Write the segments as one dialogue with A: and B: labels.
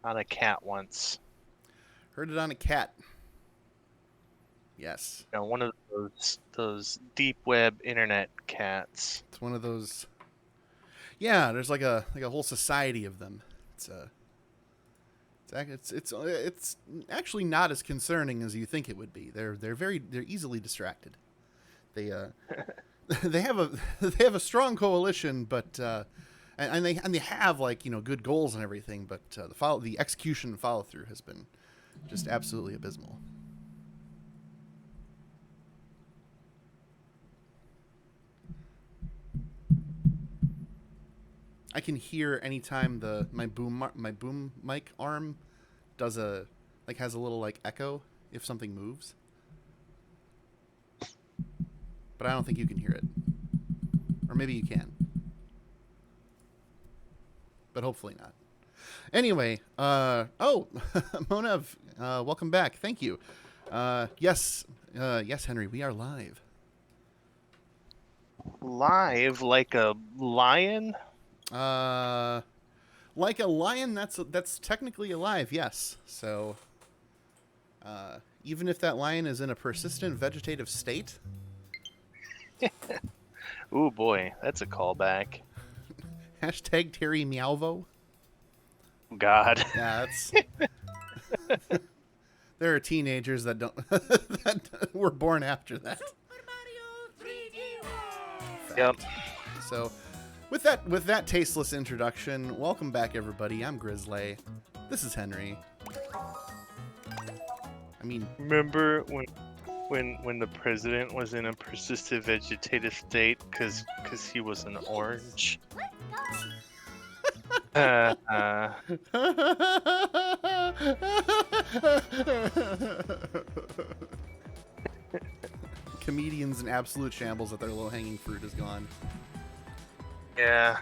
A: on a cat once.
B: Heard it on a cat. Yes.
A: One of those deep web internet cats.
B: It's one of those. Yeah, there's like a whole society of them. It's it's actually not as concerning as you think it would be. They're easily distracted. They they have a they have a strong coalition, but they have like good goals and everything, but the execution and follow through has been just absolutely abysmal. I can hear anytime my boom mic arm does has a little like echo if something moves, but I don't think you can hear it, or maybe you can, but hopefully not. Anyway, Monev, welcome back. Thank you. Yes, Henry, we are live.
A: Live like a lion?
B: Uh, like a lion, that's technically alive. Yes. So, even if that lion is in a persistent vegetative state,
A: Ooh boy, that's a callback.
B: hashtag Terry Meowvo.
A: God.
B: Yeah, that's. There are teenagers that don't that were born after that.
A: Yep.
B: So, with that tasteless introduction, welcome back, everybody. I'm Grizzly. This is Henry. I mean,
A: Remember when the president was in a persistent vegetative state because he was an orange?
B: comedians in absolute shambles that their low-hanging fruit is gone.
A: Yeah.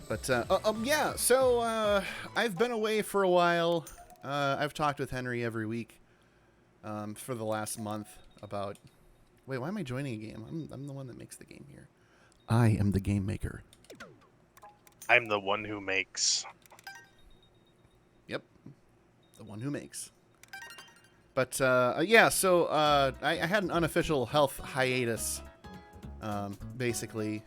B: But yeah. So I've been away for a while. I've talked with Henry every week for the last month about. Wait, why am I joining a game? I'm the one that makes the game here. I am the game maker.
A: I'm the one who makes.
B: Yep, the one who makes. But yeah, so I had an unofficial health hiatus. Basically,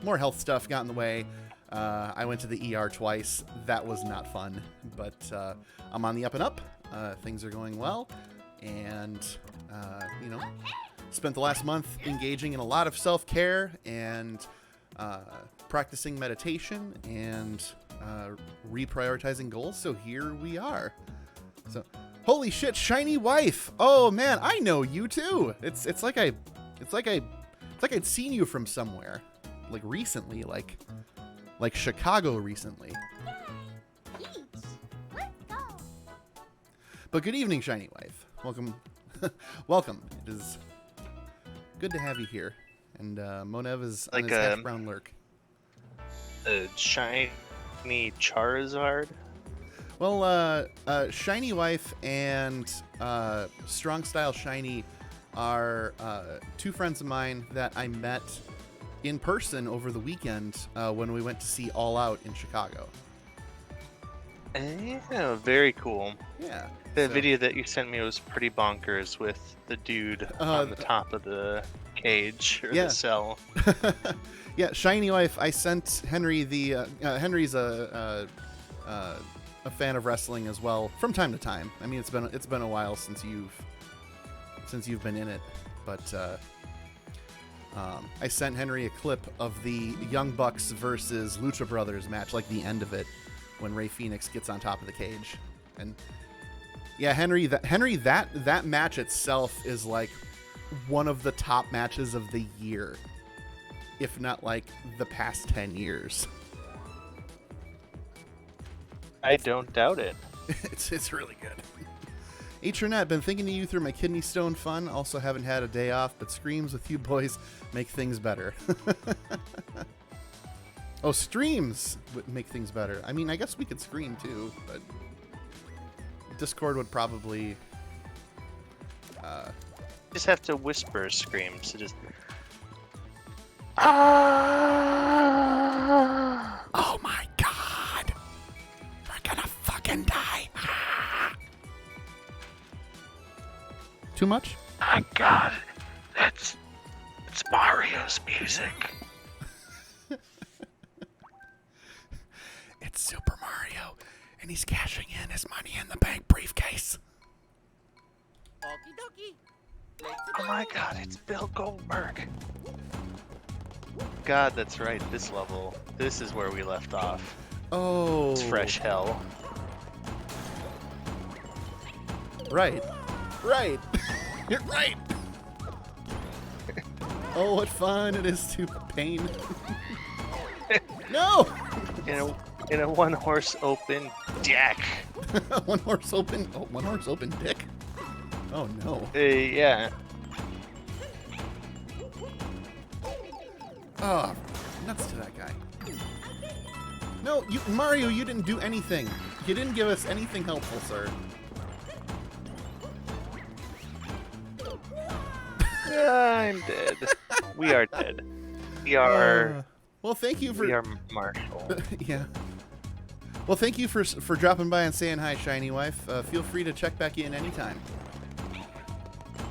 B: more health stuff got in the way. I went to the ER twice. That was not fun, but I'm on the up and up. Things are going well, and spent the last month engaging in a lot of self-care and practicing meditation and reprioritizing goals. So here we are. So, holy shit, shiny wife! Oh man, I know you too. It's like I'd seen you from somewhere, like recently, like Chicago recently. But good evening, shiny wife. Welcome, welcome. It is good to have you here. And Monev is on
A: Like
B: his half brown lurk.
A: a shiny Charizard.
B: Well, shiny wife and strong style shiny are two friends of mine that I met in person over the weekend when we went to see All Out in Chicago.
A: Yeah, very cool.
B: Yeah.
A: The video that you sent me was pretty bonkers with the dude on the top of the cage or the cell.
B: Yeah, shiny wife. I sent Henry the Henry's a fan of wrestling as well from time to time. I mean, it's been a while since you've been in it, but I sent Henry a clip of the Young Bucks versus Lucha Brothers match, like the end of it, when Rey Fenix gets on top of the cage. And yeah, Henry, that match itself is like one of the top matches of the year, if not like the past 10 years.
A: I don't doubt it.
B: It's really good. Ethernet, been thinking of you through my kidney stone fun. Also haven't had a day off, but screams with you boys make things better. Oh, streams would make things better. I mean, I guess we could scream too, but Discord would probably...
A: Just have to whisper screams. So just...
B: Oh my god! We're gonna fucking fucking die. Too much?
A: My God, it's Mario's music.
B: It's Super Mario, and he's cashing in his money in the bank briefcase.
A: Oh my God, it's Bill Goldberg. God, that's right. This level, this is where we left off.
B: Oh.
A: It's fresh hell.
B: Right. Right. You're right. Oh, what fun it is to pain. No!
A: In a one-horse open deck.
B: One horse open dick. Oh no.
A: Yeah.
B: Oh, nuts to that guy. No, Mario, you didn't do anything. You didn't give us anything helpful, sir.
A: I'm dead. We are dead. We are.
B: Well, thank you for.
A: We are Marshall.
B: Yeah. Well, thank you for dropping by and saying hi, shiny wife. Feel free to check back in anytime.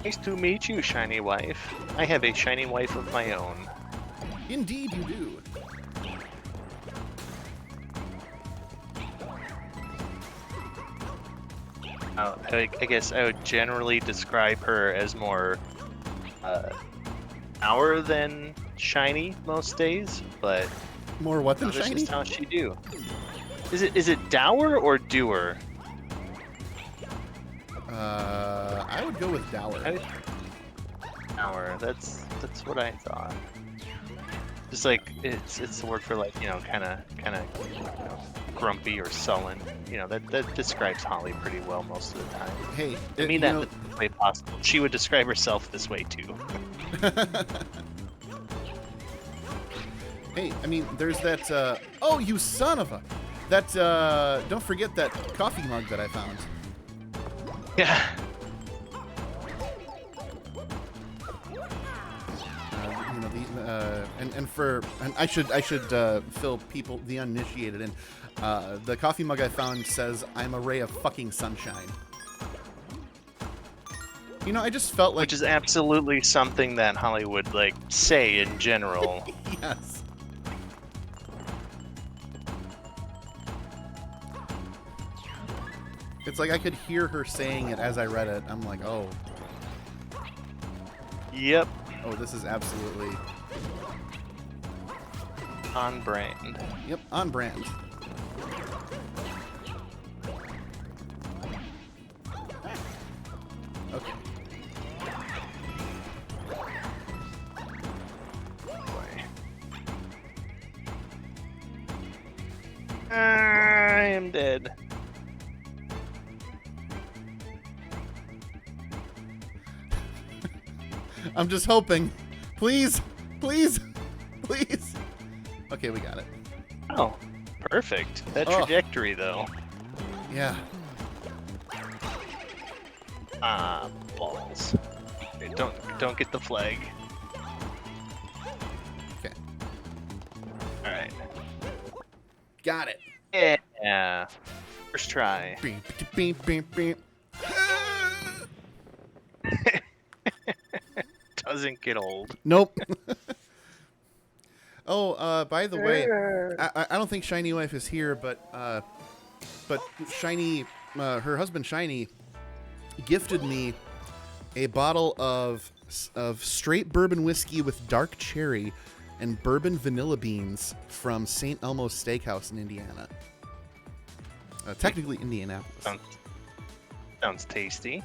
A: Nice to meet you, shiny wife. I have a shiny wife of my own.
B: Indeed, you do.
A: I guess I would generally describe her as more dour than shiny most days, but
B: More what than
A: that's
B: shiny?
A: just how she do. Is it dour or doer?
B: I would go with dour.
A: Dour. That's what I thought. Just like it's the word for like kind of grumpy or sullen. That describes Holly pretty well most of the time.
B: Hey,
A: I mean that in the way possible. She would describe herself this way too.
B: Hey, I mean, there's that. Oh, you son of a! That. Don't forget that coffee mug that I found.
A: Yeah.
B: And I should fill people the uninitiated in. The coffee mug I found says, "I'm a ray of fucking sunshine." I just felt like
A: Which is absolutely something that Hollywood like say in general.
B: yes. It's like I could hear her saying it as I read it. I'm like, oh,
A: Yep.
B: oh, this is absolutely
A: On brand.
B: yep on brand. Okay.
A: I am dead.
B: I'm just hoping. Please, please, please. Okay, we got it.
A: Oh, perfect. That
B: Oh.
A: trajectory though.
B: Yeah.
A: Ah, balls. Okay, don't get the flag.
B: Okay.
A: All right.
B: Got it.
A: Yeah. First try.
B: Beep, beep, beep, beep.
A: Doesn't get old.
B: Nope. Oh, by the way, I don't think Shiny Wife is here, but Shiny, her husband Shiny, gifted me a bottle of straight bourbon whiskey with dark cherry and bourbon vanilla beans from St. Elmo's Steakhouse in Indiana. Technically Indianapolis.
A: Sounds tasty.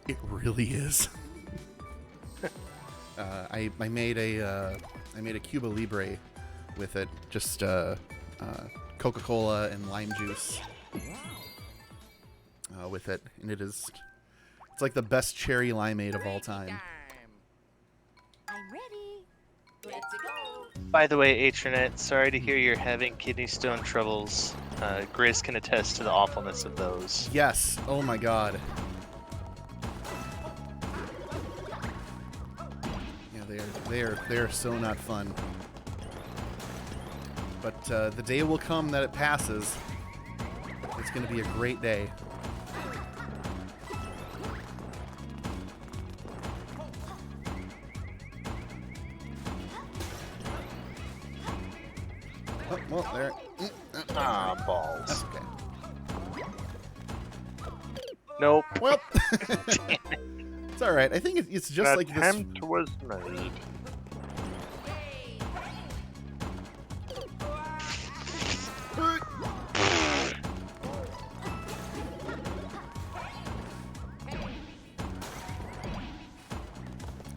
B: It really is. I made a Cuba Libre with it, just Coca-Cola and lime juice with it, and it's like the best cherry limeade of all time.
C: I'm ready. Let's go.
A: By the way, Atronet, sorry to hear you're having kidney stone troubles. Grizz can attest to the awfulness of those.
B: Yes. Oh my God. Yeah, they are so not fun. But the day will come that it passes. It's going to be a great day. Oh, well, there.
A: Ah, balls.
B: That's okay.
A: Nope.
B: Well, it's all right. I think it's just
A: An
B: like this.
A: attempt was made.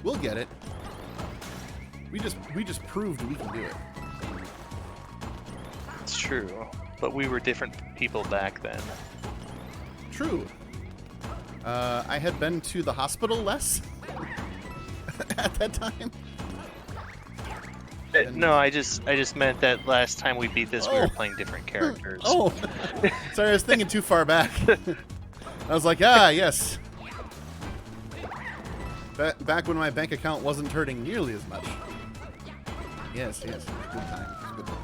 B: We'll get it. We just proved we can do it.
A: It's true, but we were different people back then.
B: True. I had been to the hospital less at that time.
A: No, I just meant that last time we beat this, we
B: Oh.
A: were playing different characters.
B: Oh, sorry, I was thinking too far back. I was like, yes. Back when my bank account wasn't hurting nearly as much. Yes. Good time. Good time.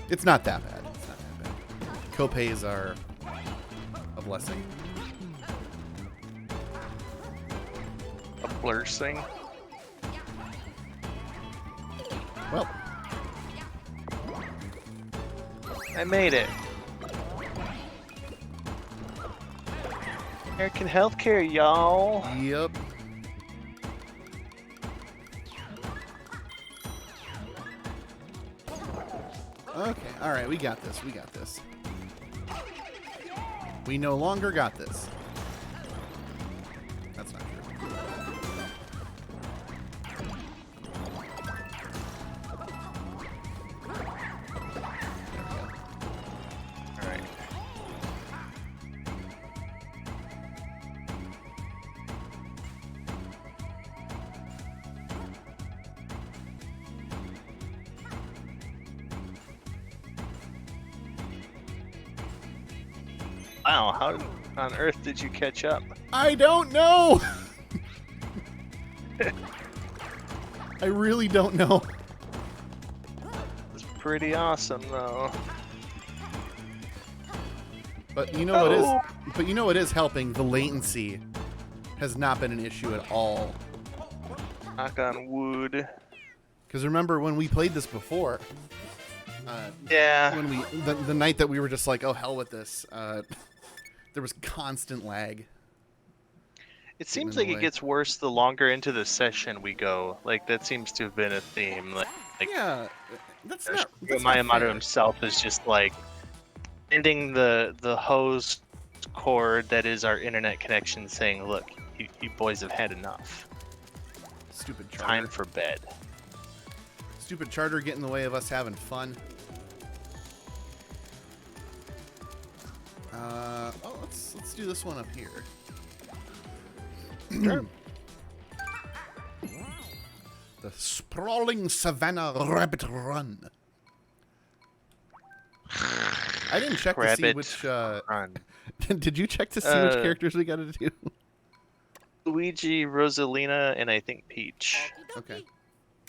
B: It's not that bad. It's not that bad. Copays are a blessing.
A: A blessing.
B: Well,
A: I made it. American healthcare, y'all.
B: yep. Okay, all right, we got this. We no longer got this. That's not true.
A: All right. Wow, how on earth did you catch up?
B: I don't know. I really don't know.
A: It's pretty awesome, though.
B: But you know what is?
A: Oh.
B: But you know what is helping? The latency has not been an issue at all.
A: Knock on wood.
B: Because remember when we played this before?
A: Yeah.
B: When the night that we were just like, oh hell with this, there was constant lag.
A: It seems
B: in
A: like
B: the
A: it
B: way.
A: gets worse the longer into the session we go. Like, that seems to have been a theme. Like
B: Yeah, that's not
A: Miyamoto
B: fair.
A: himself is just like ending the hose cord that is our internet connection, saying, "Look, you boys have had enough.
B: Stupid charter.
A: Time for bed."
B: Stupid charter get in the way of us having fun. Let's do this one up here.
A: Sure.
B: The sprawling savannah rabbit run. I didn't check to see
A: Rabbit
B: which.
A: Run.
B: Did you check to see which characters we got to do?
A: Luigi, Rosalina, and I think Peach.
B: Okay.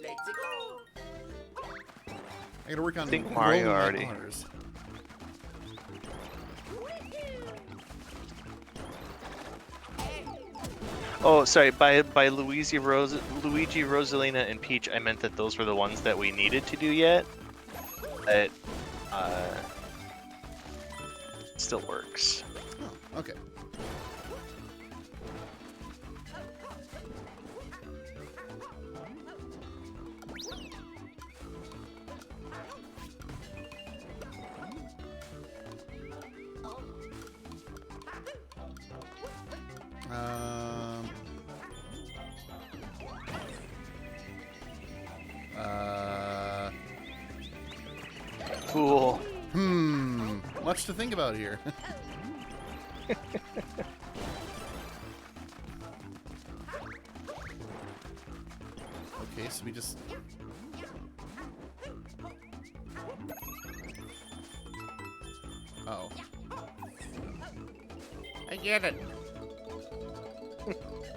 C: Let's go.
B: I gotta work on.
A: I think Mario
B: rolling my
A: already.
B: R's.
A: Oh, sorry. By Luigi, Rosalina, and Peach, I meant that those were the ones that we needed to do yet. But still works.
B: Oh, okay. Um.
A: Cool.
B: Much to think about here. Okay, so we just. Oh. I get it.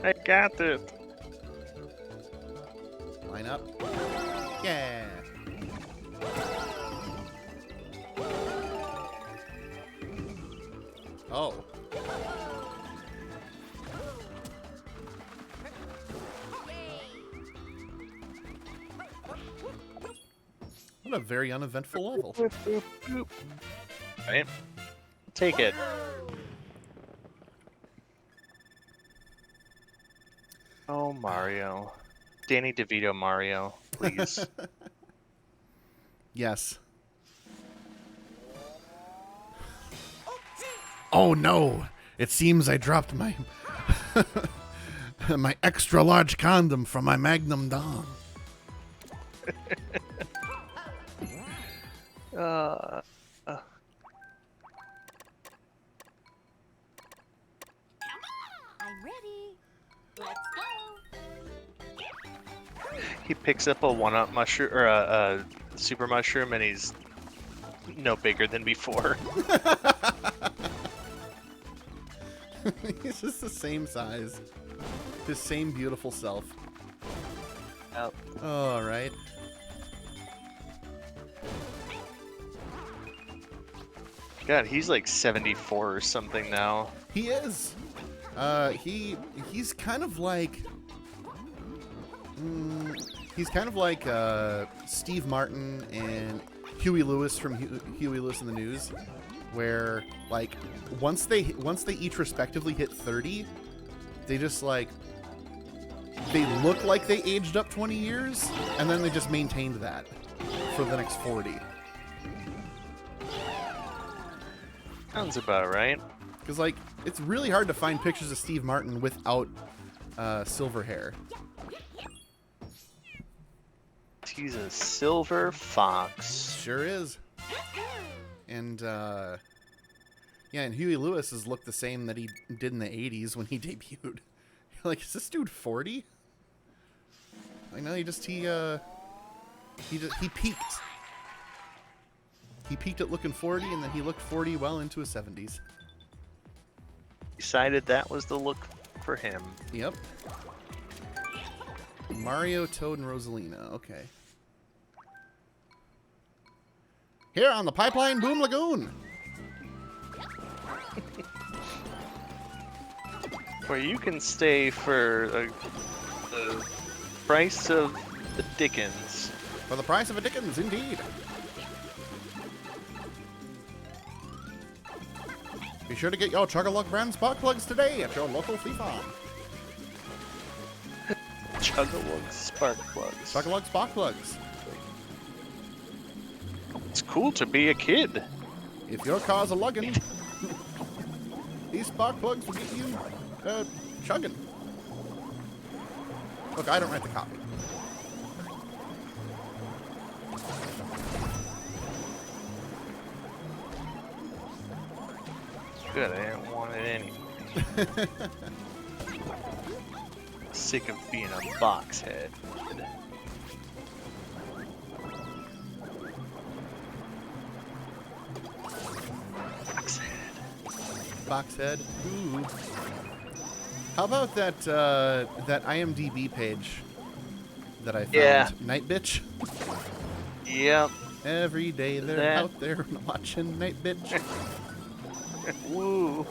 A: I got it.
B: Line up. Yeah. Oh. What a very uneventful level.
A: Boop, boop, boop. Right? Take it. Oh, Mario. Danny DeVito Mario, please.
B: Yes. Oh no! It seems I dropped my my extra large condom from my Magnum Dom.
A: uh,
C: I'm ready. Let's go.
A: he picks up a one-up mushroom or a super mushroom, and he's no bigger than before.
B: He's just the same size. His same beautiful self.
A: Yep.
B: All right.
A: God, he's like 74 or something now.
B: He is. He's kind of like. He's kind of like Steve Martin and Huey Lewis from Huey Lewis in the News, where like once they each respectively hit 30, they just like they look like they aged up 20 years, and then they just maintained that for the next 40.
A: Sounds about right.
B: Because like it's really hard to find pictures of Steve Martin without silver hair.
A: He's a silver fox.
B: Sure is. And yeah, and Huey Lewis's looked the same that he did in the 80s when he debuted. You're like, is this dude 40? Like, no, he peaked. He peaked at looking 40, and then he looked 40 well into his 70s.
A: Decided that was the look for him.
B: Yep. Mario, Toad, and Rosalina. Okay. Here on the Pipeline Boom Lagoon.
A: Where you can stay for the price of the Dickens.
B: For the price of a Dickens, indeed. Be sure to get your Chug-a-Lug brand spark plugs today at your local flea farm.
A: Chug-a-Lug spark plugs.
B: Chug-a-Lug spark plugs.
A: It's cool to be a kid.
B: If your car's a luggin', these spark plugs will get you chugging. Look, I don't write the copy.
A: Good, I didn't want it anyway. Sick of being a box head. Box head.
B: Box head. Ooh. How about that that IMDb page that I found?
A: Yeah.
B: Night Bitch.
A: Yep.
B: Every day they're
A: That-
B: out there watching Night Bitch.
A: Woo.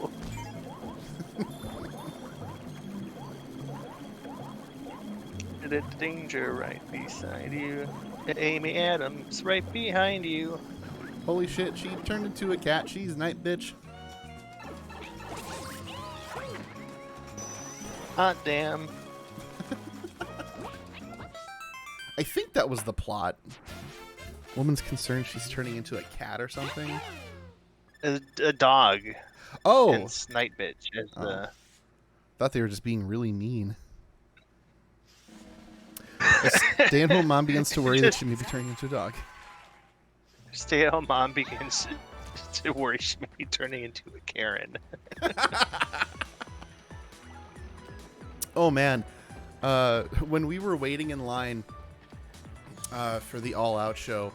A: The danger right beside you. Amy Adams right behind you.
B: Holy shit, she turned into a cat. She's Night Bitch.
A: Hot damn.
B: I think that was the plot. Woman's concerned she's turning into a cat or something.
A: A dog.
B: Oh!
A: Hence Night Bitch as the...
B: Thought they were just being really mean. A stay-at-home mom begins to worry that she may be turning into a dog.
A: Stay-at-home mom begins to worry she may be turning into a Karen.
B: Oh man, when we were waiting in line for the All Out show,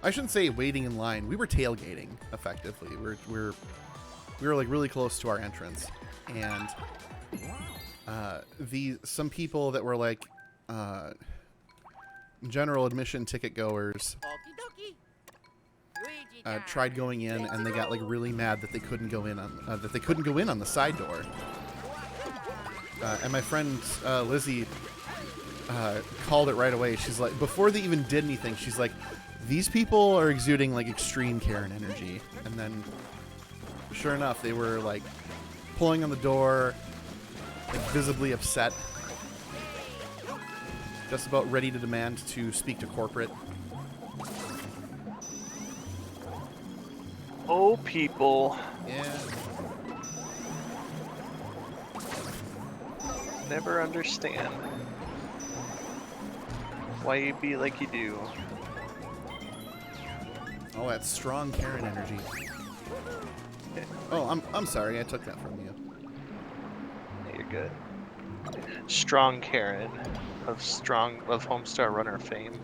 B: I shouldn't say waiting in line. We were tailgating effectively. We were like really close to our entrance, and some people that were like general admission ticket goers.
C: Okie dokie. Luigi
B: tried going in, and they got like really mad that they couldn't go in on the side door. And my friend Lizzie called it right away. She's like, before they even did anything, she's like, these people are exuding like extreme Karen energy. And then, sure enough, they were like pulling on the door, like, visibly upset, just about ready to demand to speak to corporate.
A: Oh, people.
B: Yeah.
A: Never understand why you be like you do.
B: Oh, that's strong Karen energy. Oh, I'm sorry, I took that from you.
A: You're good. Strong Karen of Homestar Runner fame.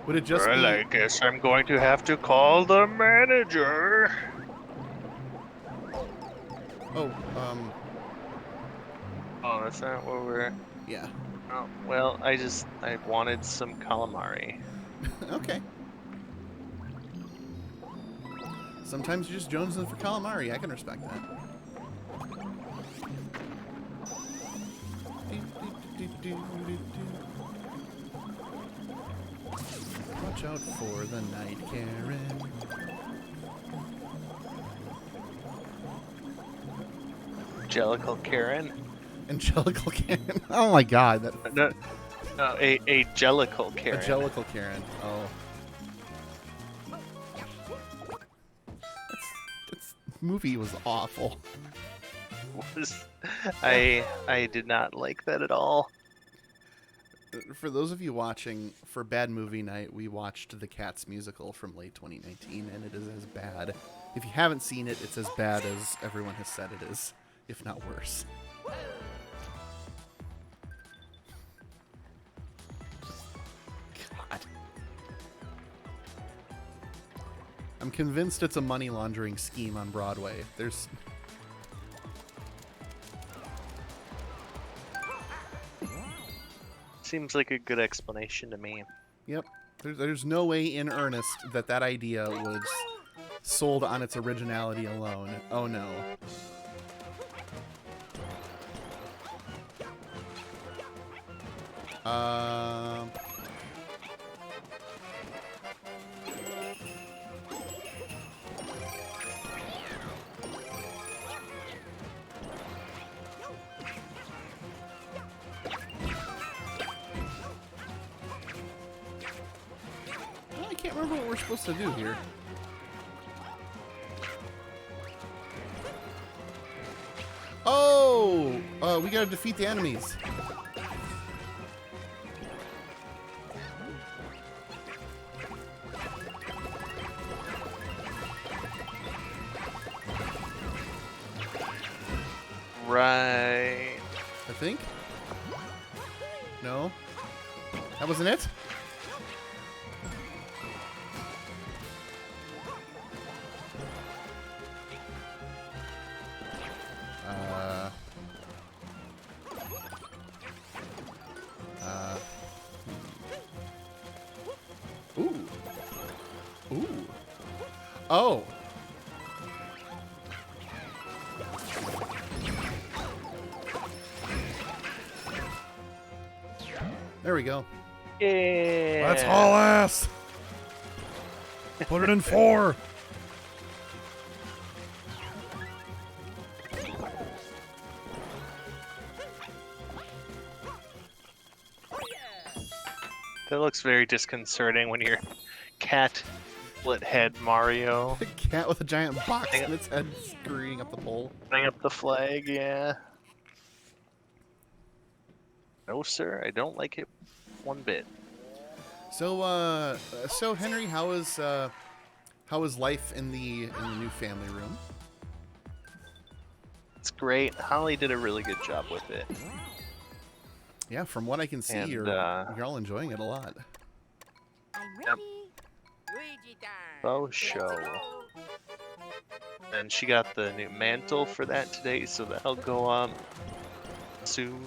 B: Would it just
A: Well,
B: be...
A: I guess I'm going to have to call the manager.
B: Oh,
A: Oh, that's not what we're...
B: yeah.
A: Oh, well, I wanted some calamari.
B: Okay. Sometimes you're just jonesing for calamari. I can respect that. Watch out for the night, Karen.
A: Angelical Karen?
B: Angelical Karen. Oh my god. That
A: No, a Jellicle Karen.
B: Angelical Karen. Oh. This movie was awful.
A: I did not like that at all.
B: For those of you watching, for Bad Movie Night, we watched the Cats musical from late 2019, and it is as bad. If you haven't seen it, it's as bad as everyone has said it is, if not worse. God. I'm convinced it's a money laundering scheme on Broadway. There's...
A: Seems like a good explanation to me.
B: Yep. There's no way in earnest that that idea was sold on its originality alone. Oh no. I can't remember what we're supposed to do here. Oh! We gotta defeat the enemies.
A: Right.
B: I think? No? That wasn't it? Ooh. Ooh. Oh. There we go.
A: Yeah.
B: That's haul ass. Put it in 4.
A: That looks very disconcerting when you're cat split head Mario.
B: A cat with a giant box in its head screwing up the pole.
A: Bring up the flag, yeah. No, sir, I don't like it one bit.
B: So, so Henry, how is life in the new family room?
A: It's great. Holly did a really good job with it.
B: Yeah, from what I can see,
A: And,
B: you're all enjoying it a lot.
C: I'm
A: Yep.
C: ready.
A: Oh, show. And she got the new mantle for that today, so that'll go up soon.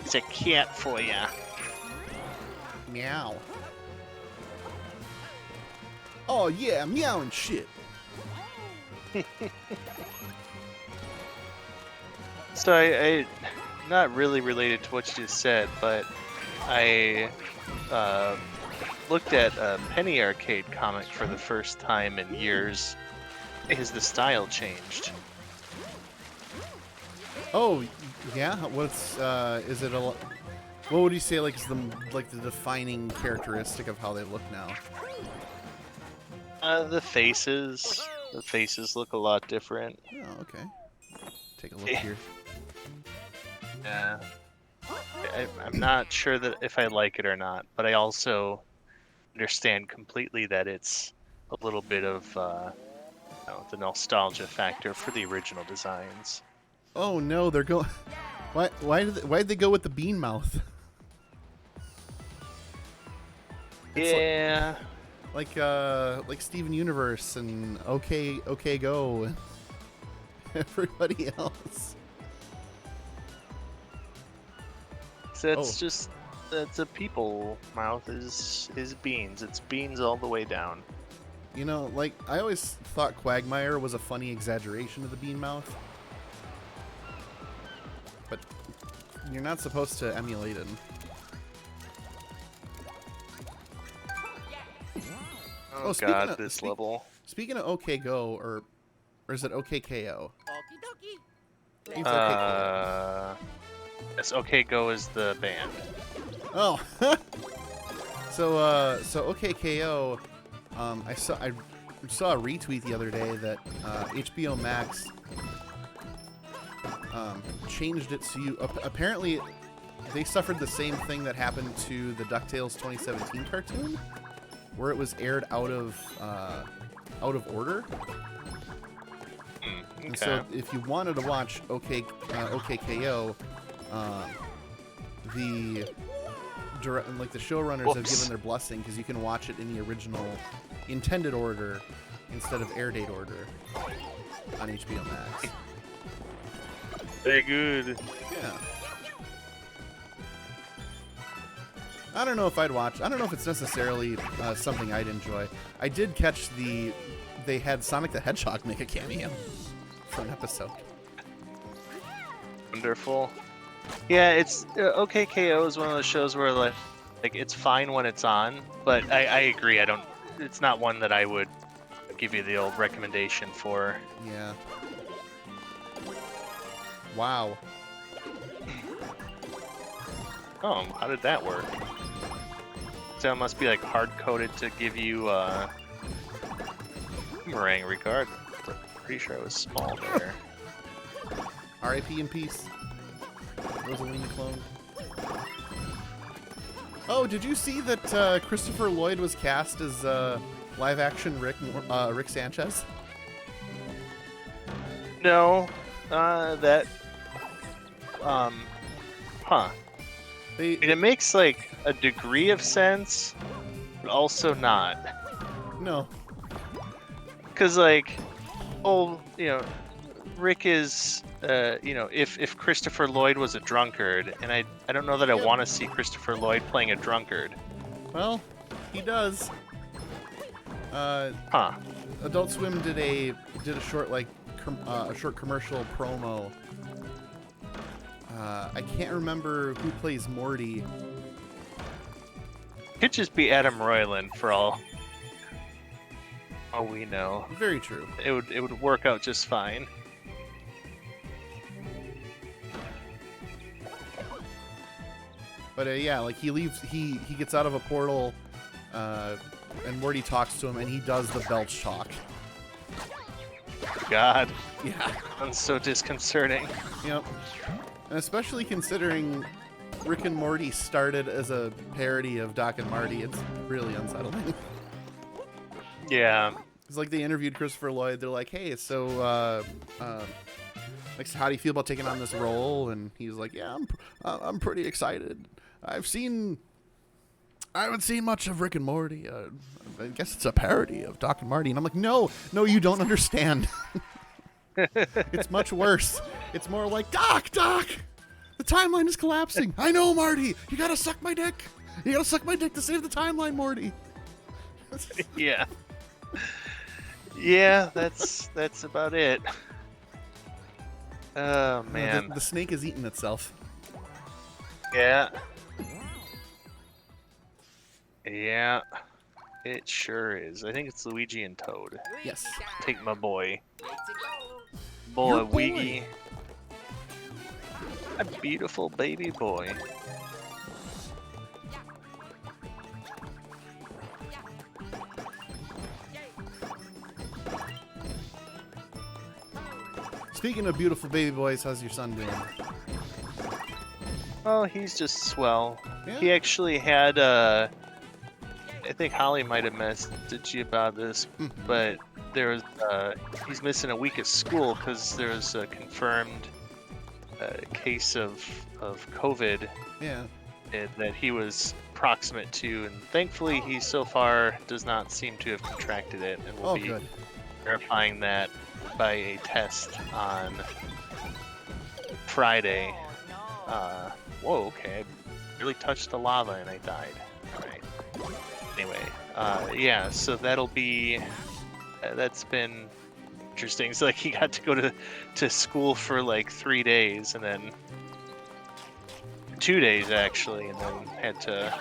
A: It's a cat for ya.
B: Meow. Oh yeah, meow and shit.
A: So I not really related to what you just said, but I looked at a Penny Arcade comic for the first time in years. Has the style changed?
B: Oh yeah, what's is it a? What would you say like is the defining characteristic of how they look now?
A: The faces. The faces look a lot different.
B: Oh, okay. Take a look here.
A: Yeah. I'm not sure that if I like it or not, but I also understand completely that it's a little bit of the nostalgia factor for the original designs.
B: Oh no, they're going. Why'd they go with the bean mouth? It's
A: Yeah.
B: like Steven Universe and OK Go and everybody else.
A: So that's a people mouth is beans. It's beans all the way down.
B: You know, like I always thought Quagmire was a funny exaggeration of the bean mouth. But you're not supposed to emulate it.
A: Oh god, this level.
B: Speaking of OK Go, or is it OKKO?
C: Okie dokie.
B: It's OKKO.
A: Yes, OK Go is the band.
B: Oh, so OKKO. I saw a retweet the other day that HBO Max changed it so you apparently they suffered the same thing that happened to the DuckTales 2017 cartoon, where it was aired out of order.
A: Okay.
B: And so if you wanted to watch OKKO, the showrunners have given their blessing because you can watch it in the original intended order instead of air date order on HBO Max.
A: Very good.
B: Yeah. I don't know if I'd watch. I don't know if it's necessarily something I'd enjoy. I did catch they had Sonic the Hedgehog make a cameo for an episode.
A: Wonderful. Yeah, it's OKKO is one of those shows where like it's fine when it's on, but I agree. It's not one that I would give you the old recommendation for.
B: Yeah. Wow.
A: Oh, how did that work? So it must be like hard coded to give you boomerang regard. Pretty sure it was small there.
B: R.I.P. in peace. Rosalina clone. Oh, did you see that Christopher Lloyd was cast as live-action Rick Sanchez?
A: No, it makes like a degree of sense, but also not.
B: No.
A: Because Rick is, if Christopher Lloyd was a drunkard, and I don't know that I want to see Christopher Lloyd playing a drunkard.
B: Well, he does. Adult Swim did a short a short commercial promo. I can't remember who plays Morty.
A: Could just be Adam Roiland for all we know.
B: Very true.
A: It would work out just fine.
B: But yeah, like he leaves, he gets out of a portal, and Morty talks to him, and he does the belch talk.
A: God.
B: Yeah.
A: That's so disconcerting.
B: Yep. And especially considering Rick and Morty started as a parody of Doc and Marty, it's really unsettling.
A: Yeah.
B: It's like they interviewed Christopher Lloyd. They're like, "Hey, so how do you feel about taking on this role?" And he's like, "Yeah, I'm pretty excited. I haven't seen much of Rick and Morty. I guess it's a parody of Doc and Marty." And I'm like, "No, you don't understand. It's much worse. It's more like Doc. The timeline is collapsing. I know, Marty. You gotta suck my dick. You gotta suck my dick to save the timeline, Morty.
A: Yeah. Yeah, that's about it. Oh man.
B: The snake is eating itself.
A: Yeah. Yeah. It sure is. I think it's Luigi and Toad.
B: Yes.
A: Take my boy.
B: Your
A: Boy,
B: boy.
A: Wiggy. A beautiful baby boy.
B: Speaking of beautiful baby boys, how's your son doing?
A: Oh, he's just swell.
B: Yeah.
A: He actually had I think Holly might have messaged you about this, but there was he's missing a week at school because there was a confirmed case of COVID
B: Yeah.
A: that he was proximate to, and thankfully he so far does not seem to have contracted it, and we'll
B: Oh,
A: be
B: good.
A: verifying that by a test on Friday. Whoa, okay, I really touched the lava and I died. Alright. Anyway, yeah, so that'll be, that's been interesting. So like he got to go to school for like 3 days and then 2 days actually, and then had to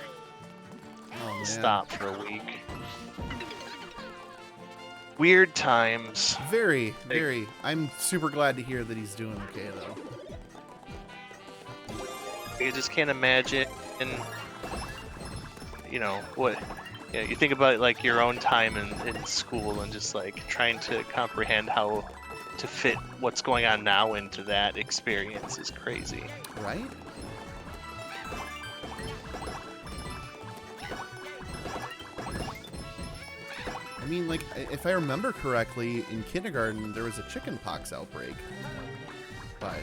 B: Oh, man.
A: stop for a week. Weird times.
B: Very, very. I'm super glad to hear that he's doing okay, though.
A: I just can't imagine, you know, what, you know, you think about like your own time in school and just like trying to comprehend how to fit what's going on now into that experience is crazy.
B: Right? I mean, like, if I remember correctly, in kindergarten, there was a chickenpox outbreak. But,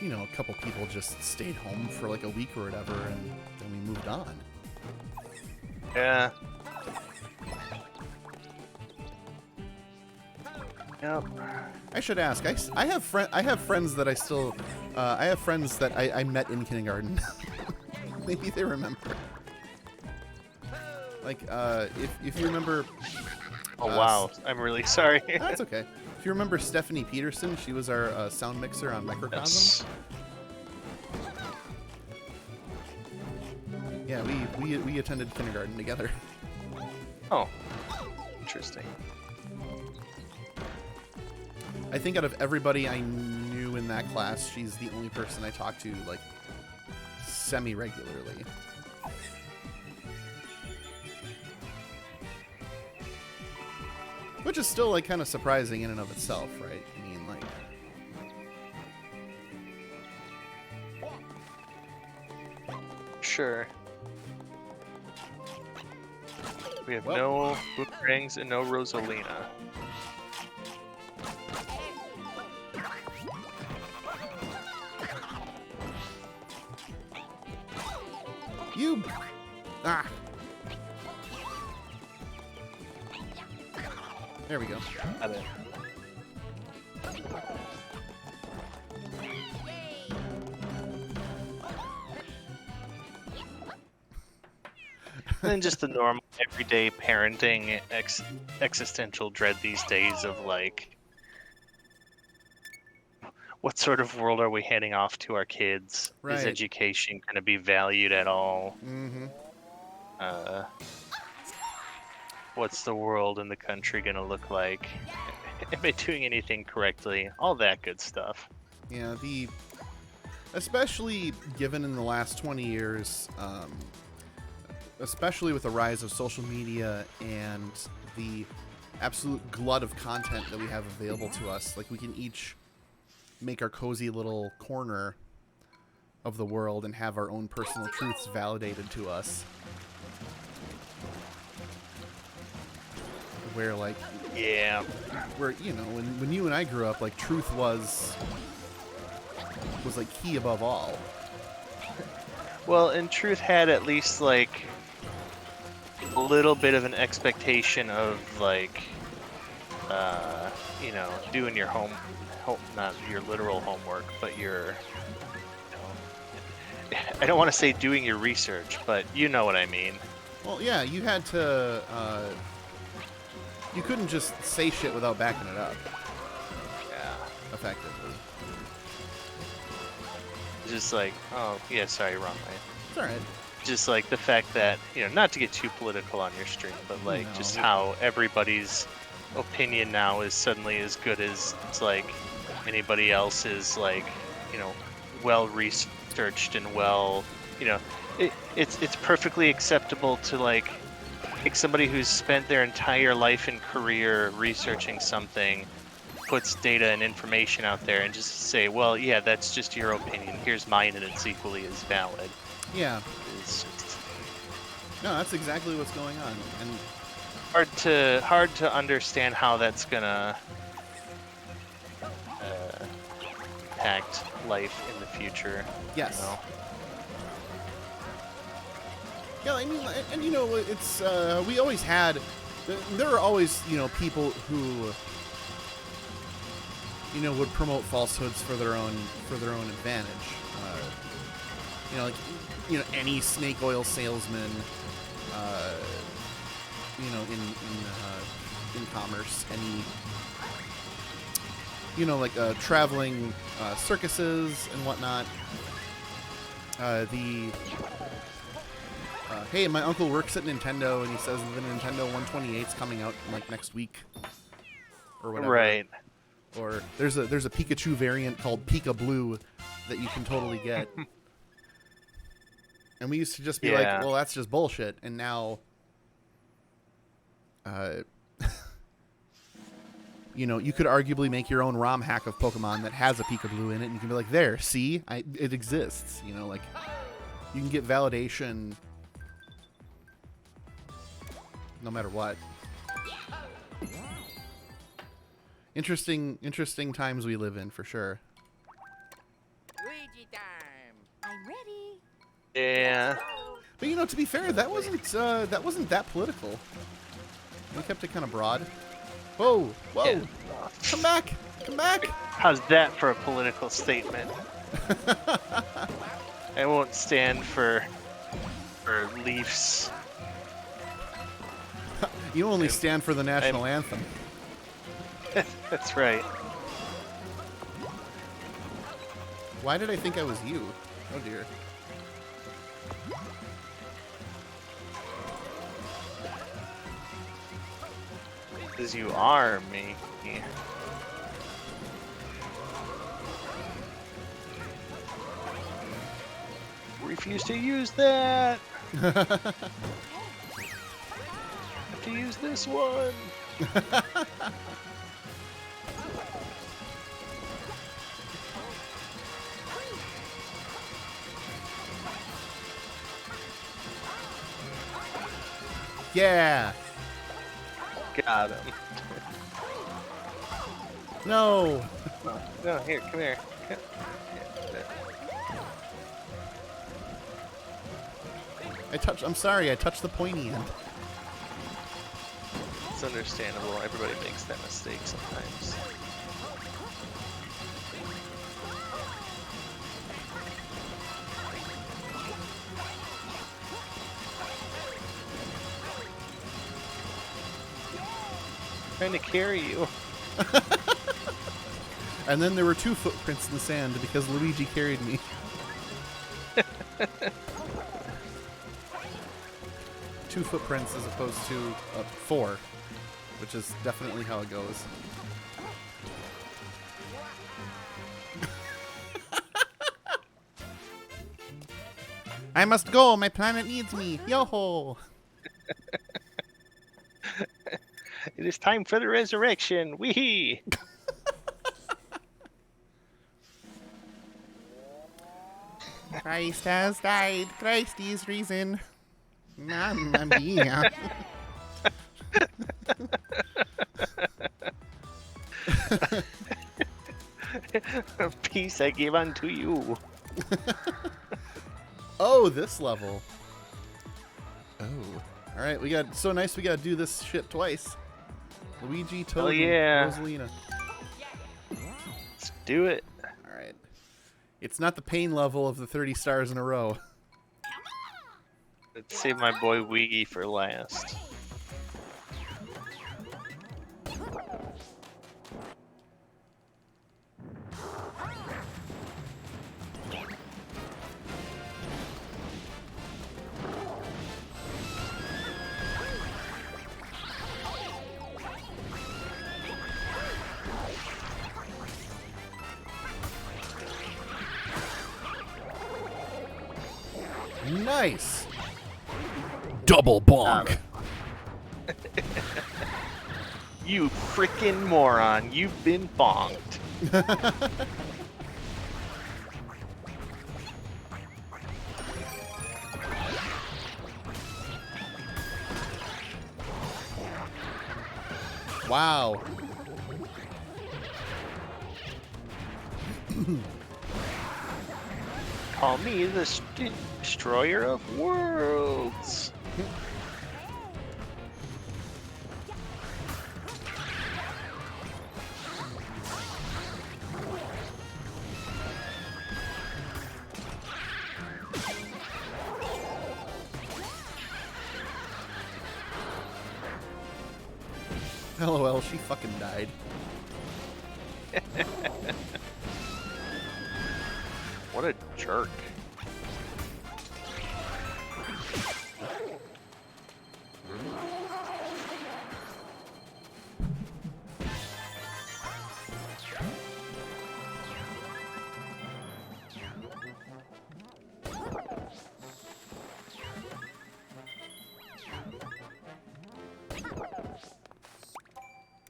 B: you know, a couple people just stayed home for like a week or whatever, and then we moved on.
A: Yeah. Yep.
B: I should ask. I have friends that I still, I have friends that I met in kindergarten. Maybe they remember. Like, if you remember.
A: Oh wow, I'm really sorry.
B: That's okay. If you remember Stephanie Peterson, she was our sound mixer on Microcosm.
A: Yes.
B: Yeah, we attended kindergarten together.
A: Oh, interesting.
B: I think out of everybody I knew in that class, she's the only person I talked to like semi-regularly. Which is still like kind of surprising in and of itself, right? I mean, like,
A: Sure. We have
B: Well.
A: no boomerangs and no Rosalina.
B: you. Ah. There we go.
A: Got it. And then just the normal everyday parenting existential dread these days of like, what sort of world are we heading off to our kids?
B: Right.
A: Is education going to be valued at all?
B: Mm-hmm.
A: What's the world and the country going to look like? Am I doing anything correctly? All that good stuff.
B: Yeah, especially given in the last 20 years, especially with the rise of social media and the absolute glut of content that we have available to us, like we can each make our cozy little corner of the world and have our own personal truths validated to us. Where, like,
A: Yeah.
B: where, you know, when you and I grew up, like, truth was like key above all.
A: Well, and truth had at least like a little bit of an expectation of like, you know, doing your home, not your literal homework, but your, you know, I don't want to say doing your research, but you know what I mean.
B: Well, yeah, you had to. You couldn't just say shit without backing it up.
A: Yeah.
B: Effectively.
A: Just like, oh yeah, sorry, wrong way.
B: It's all right.
A: Just like the fact that, not to get too political on your stream, but like just
B: No.
A: how everybody's opinion now is suddenly as good as it's like anybody else's, like, well researched and well, it's perfectly acceptable to like somebody who's spent their entire life and career researching something, puts data and information out there, and just say, well, yeah, that's just your opinion. Here's mine, and it's equally as valid.
B: Yeah.
A: It's just
B: No, that's exactly what's going on. And
A: hard to understand how that's gonna impact life in the future.
B: yes.
A: You know?
B: Yeah, I mean, and it's we always had. There are always people who would promote falsehoods for their own advantage. Like any snake oil salesman. In commerce, any like traveling circuses and whatnot. Hey, my uncle works at Nintendo, and he says the Nintendo 128's coming out like next week, or whatever.
A: Right.
B: Or there's a Pikachu variant called Pika Blue that you can totally get. And we used to just be like, well, that's just bullshit. And now, you could arguably make your own ROM hack of Pokemon that has a Pika Blue in it, and you can be like, there, see, it exists. Like you can get validation no matter what. Interesting times we live in, for sure.
C: Luigi time. I'm ready.
A: Yeah.
B: But to be fair, that wasn't that political. We kept it kind of broad. Whoa!
A: Yeah.
B: Come back!
A: How's that for a political statement? I won't stand for Leafs.
B: You only stand for the national anthem.
A: That's right.
B: Why did I think I was you? Oh dear.
A: Because you are me. Refuse to use that. Have to use this one.
B: Yeah.
A: Got him.
B: No.
A: No, here, come here.
B: I'm sorry. I touched the pointy end.
A: It's understandable. Everybody makes that mistake sometimes. Trying to carry you.
B: And then there were 2 footprints in the sand because Luigi carried me. 2 footprints as opposed to 4, which is definitely how it goes. I must go. My planet needs me. Yo-ho!
A: It is time for the resurrection. Wee!
B: Christ has died. Christ is risen. Mamma mia.
A: Peace I give unto you.
B: Oh, this level. Oh. Alright, we got so nice we gotta do this shit twice. Luigi, Toad,
A: yeah.
B: and Rosalina.
A: Let's do it.
B: Alright. It's not the pain level of the 30 stars in a row.
A: Let's save my boy Weegie for last.
B: Nice. Double bonk.
A: You frickin' moron! You've been bonked.
B: Wow.
A: Call me the destroyer of worlds.
B: LOL, she fucking died.
A: What a jerk.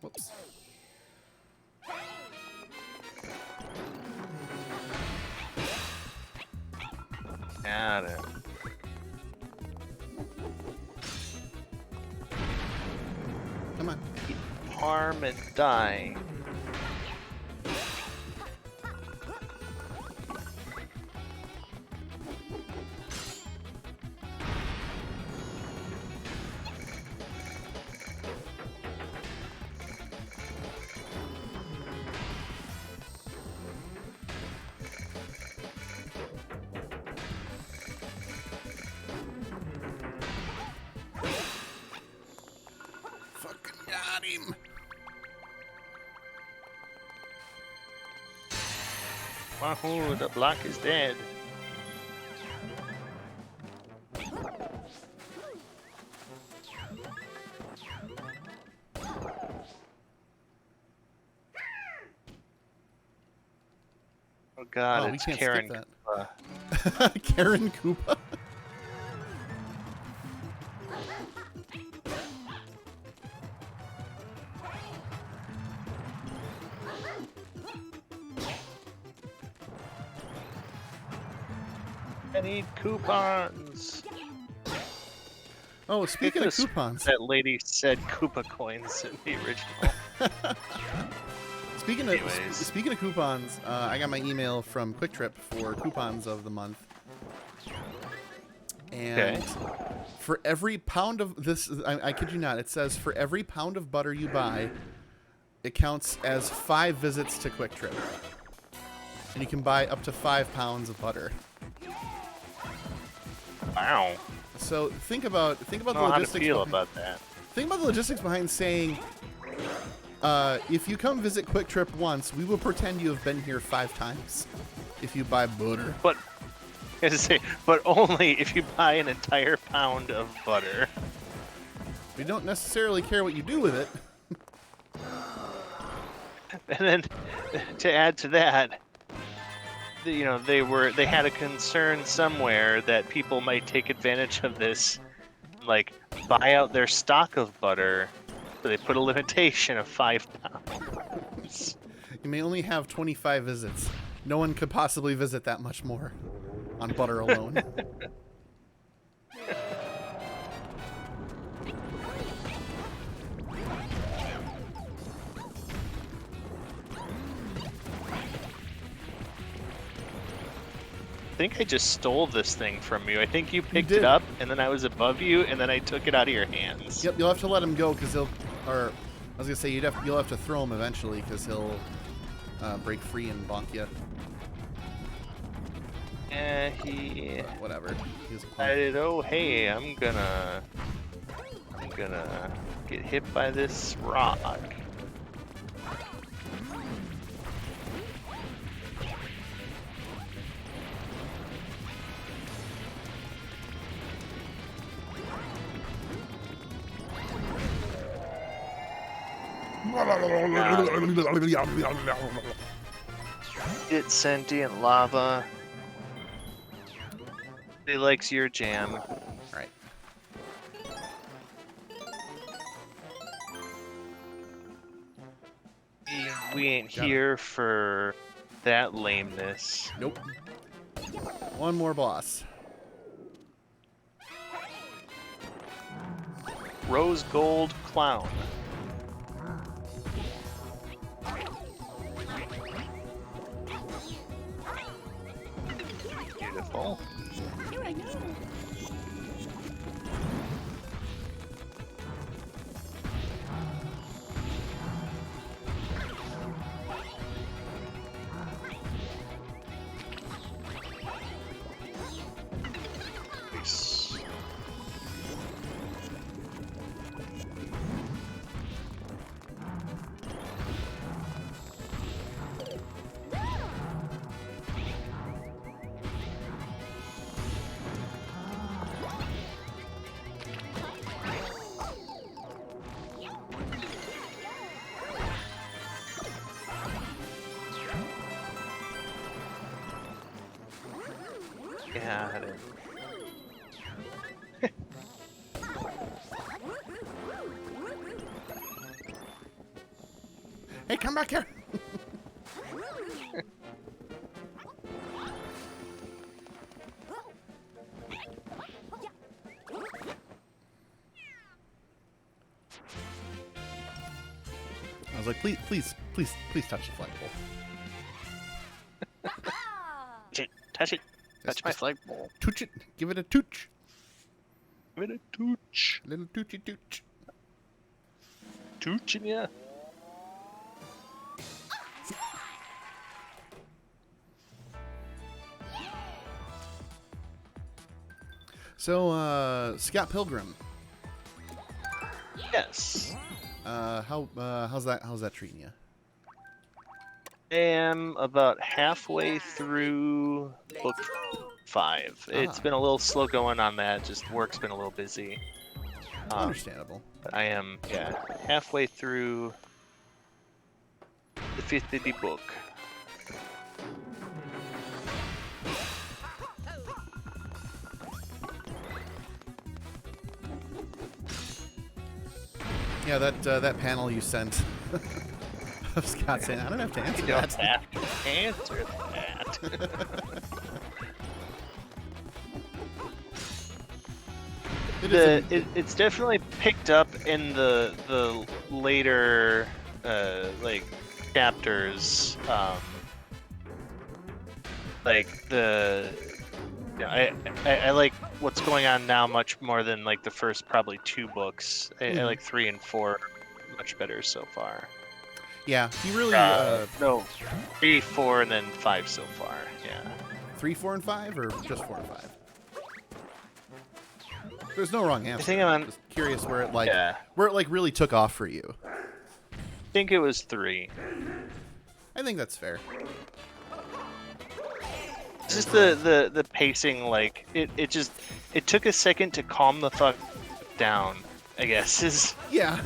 B: Whoops.
A: Got it.
B: Come on.
A: Harm and die.
B: Fucking got him.
A: Wahoo, the block is dead. Oh god,
B: Oh, we
A: it's
B: can't
A: Karen.
B: skip that. Karen Koopa?
A: I need coupons.
B: Oh, speaking
A: Could've
B: of
A: sworn
B: coupons.
A: that lady said Koopa coins in the original. Anyways.
B: Speaking of coupons, I got my email from Quick Trip for coupons of the month. And for every pound of this, I kid you not, it says for every pound of butter you buy, it counts as 5 visits to Quick Trip. And you can buy up to 5 pounds of butter.
A: Wow.
B: So think about the
A: I don't know how to
B: logistics.
A: feel about that.
B: Think about the logistics behind saying, if you come visit Quick Trip once, we will pretend you have been here 5 times. If you buy butter.
A: But, as I say, but only if you buy an entire pound of butter.
B: We don't necessarily care what you do with it.
A: And then, to add to that, you know, they had a concern somewhere that people might take advantage of this, like buy out their stock of butter, so they put a limitation of 5 pounds.
B: You may only have 25 visits. No one could possibly visit that much more on butter alone.
A: I think I just stole this thing from you. I think you picked
B: did.
A: it up, and then I was above you, and then I took it out of your hands.
B: Yep, you'll have to let him go because he'll, or I was gonna say you'll have to throw him eventually because he'll break free and bonk you.
A: he
B: Whatever. He was a clone.
A: decided, oh hey, I'm gonna get hit by this rock. It's sentient lava. He likes your jam.
B: Right.
A: We ain't
B: Got it.
A: here for that lameness.
B: Nope. One more boss.
A: Rose gold clown. Beautiful.
C: Here I go.
A: Nice. Yeah, I didn't.
B: Hey, come back here. I was like, please, please, please, please touch the flagpole.
C: Ah!
A: Touch it.
B: Just-
A: Touch my
B: just
A: flagpole.
B: Tooch it. Give it a tooch.
A: Give it a tooch.
B: Little toochy tooch.
A: Tooching ya.
B: So, Scott Pilgrim.
A: Yes.
B: How's that treating you?
A: I am about halfway through book 5. It's
B: Ah.
A: been a little slow going on that. Just work's been a little busy.
B: Understandable.
A: But I am, yeah, halfway through the 5th of the book.
B: Yeah, that panel you sent of Scott saying, I don't have to answer
A: You don't
B: that.
A: have to answer that. It's definitely picked up in the later like chapters. Like the I like what's going on now much more than like the first probably 2 books. I like 3 and 4 much better so far.
B: Yeah, he really
A: No, 3, 4, and then 5 so far. Yeah.
B: 3, 4, and 5, or just 4 and 5? There's no wrong answer.
A: I think I'm on.
B: Just curious where it really took off for you.
A: I think it was 3.
B: I think that's fair.
A: It's just the pacing, like it took a second to calm the fuck down, I guess, is,
B: Yeah.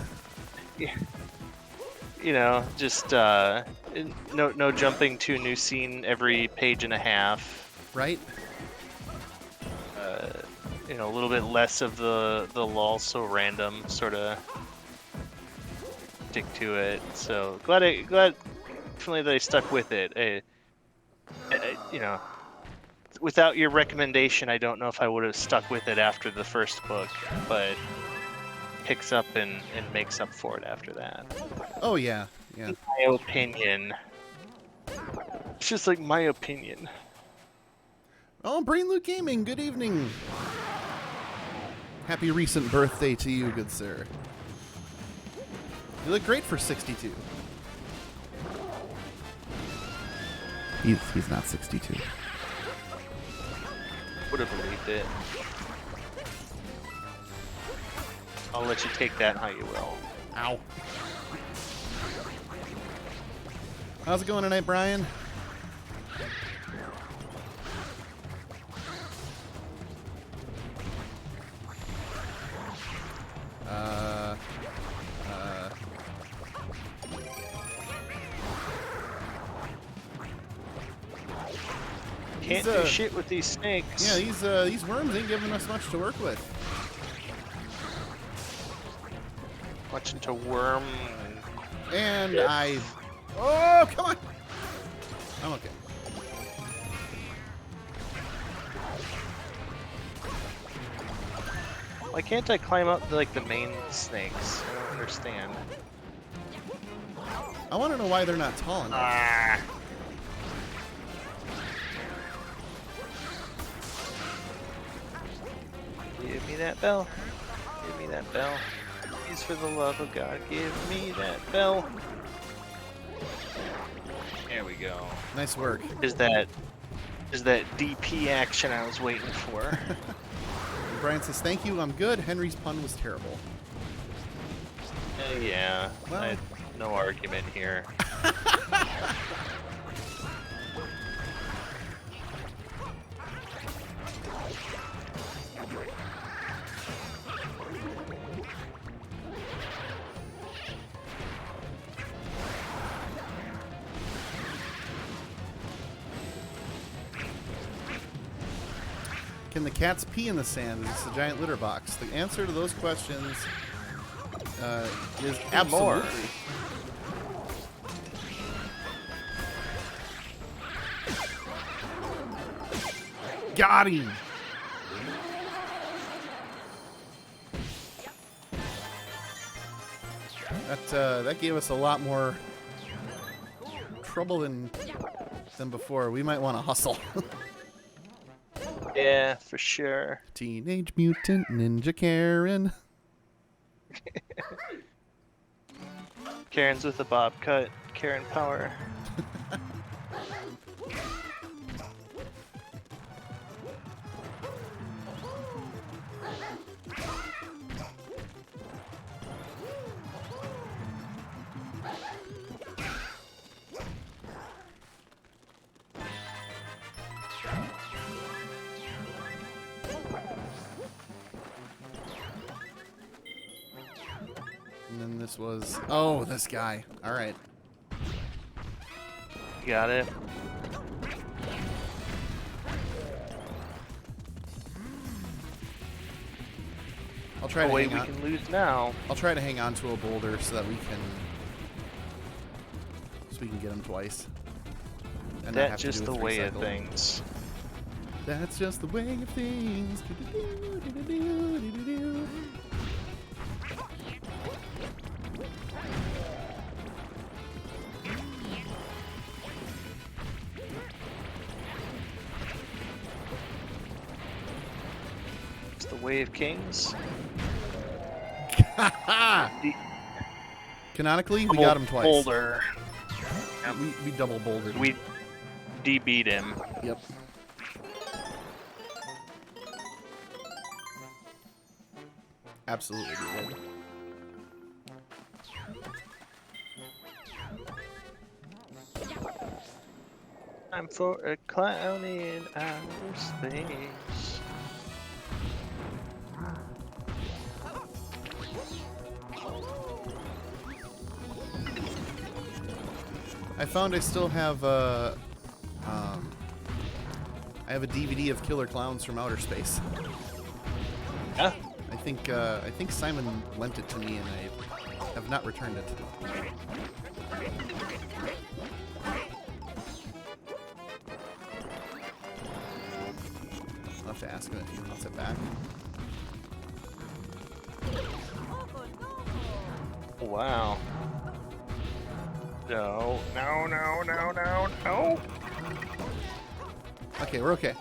A: you know, just no jumping to a new scene every page and a half.
B: Right?
A: You know, a little bit less of the lull, so random sort of stick to it. So glad definitely that I stuck with it. You know, without your recommendation, I don't know if I would have stuck with it after the first book, but picks up and makes up for it after that.
B: Oh, yeah. Yeah.
A: In my opinion. It's just like my opinion.
B: Oh, Brain Loot Gaming, good evening. Happy recent birthday to you, good sir. You look great for 62. He's not 62.
A: Would have believed it. I'll let you take that how you will.
B: Ow. How's it going tonight, Brian?
A: Can't do shit with these snakes.
B: Yeah, these worms ain't giving us much to work with.
A: Much into worm.
B: And
A: Shit.
B: Oh, come on! I'm okay.
A: Why can't I climb up to, like, the main snakes? I don't understand.
B: I want to know why they're not tall enough.
A: Ah. Give me that bell. Give me that bell. Please, for the love of God, give me that bell. There we go.
B: Nice work.
A: Is that DP action I was waiting for?
B: Brian says, thank you, I'm good. Henry's pun was terrible.
A: Yeah,
B: Well.
A: I had no argument here.
B: Can the cats pee in the sand? Is this a giant litter box? The answer to those questions is absolutely. Got him! That gave us a lot more trouble than before. We might want to hustle.
A: Yeah, for sure.
B: Teenage Mutant Ninja Karen.
A: Karen's with a bob cut. Karen power.
B: And then this was... Oh, this guy. All right.
A: Got it.
B: I'll try to
A: Away
B: hang
A: we
B: on.
A: can lose now.
B: I'll try to hang on to a boulder so that we can get him twice. And not
A: That's
B: have to
A: just
B: do a
A: the way of
B: three-cycle.
A: things.
B: That's just the way of things.
A: It's the way of kings. The
B: Canonically, we got him twice.
A: Boulder.
B: We double bouldered.
A: We D-beat him.
B: Yep. Absolutely, we did.
A: Time for a clown in outer space.
B: I found I still have I have a DVD of Killer Clowns from Outer Space.
A: Yeah.
B: I think Simon lent it to me, and I have not returned it. I'll have to ask him if he wants it back.
A: Wow. No, no, no, no, no, no.
B: Okay, we're okay.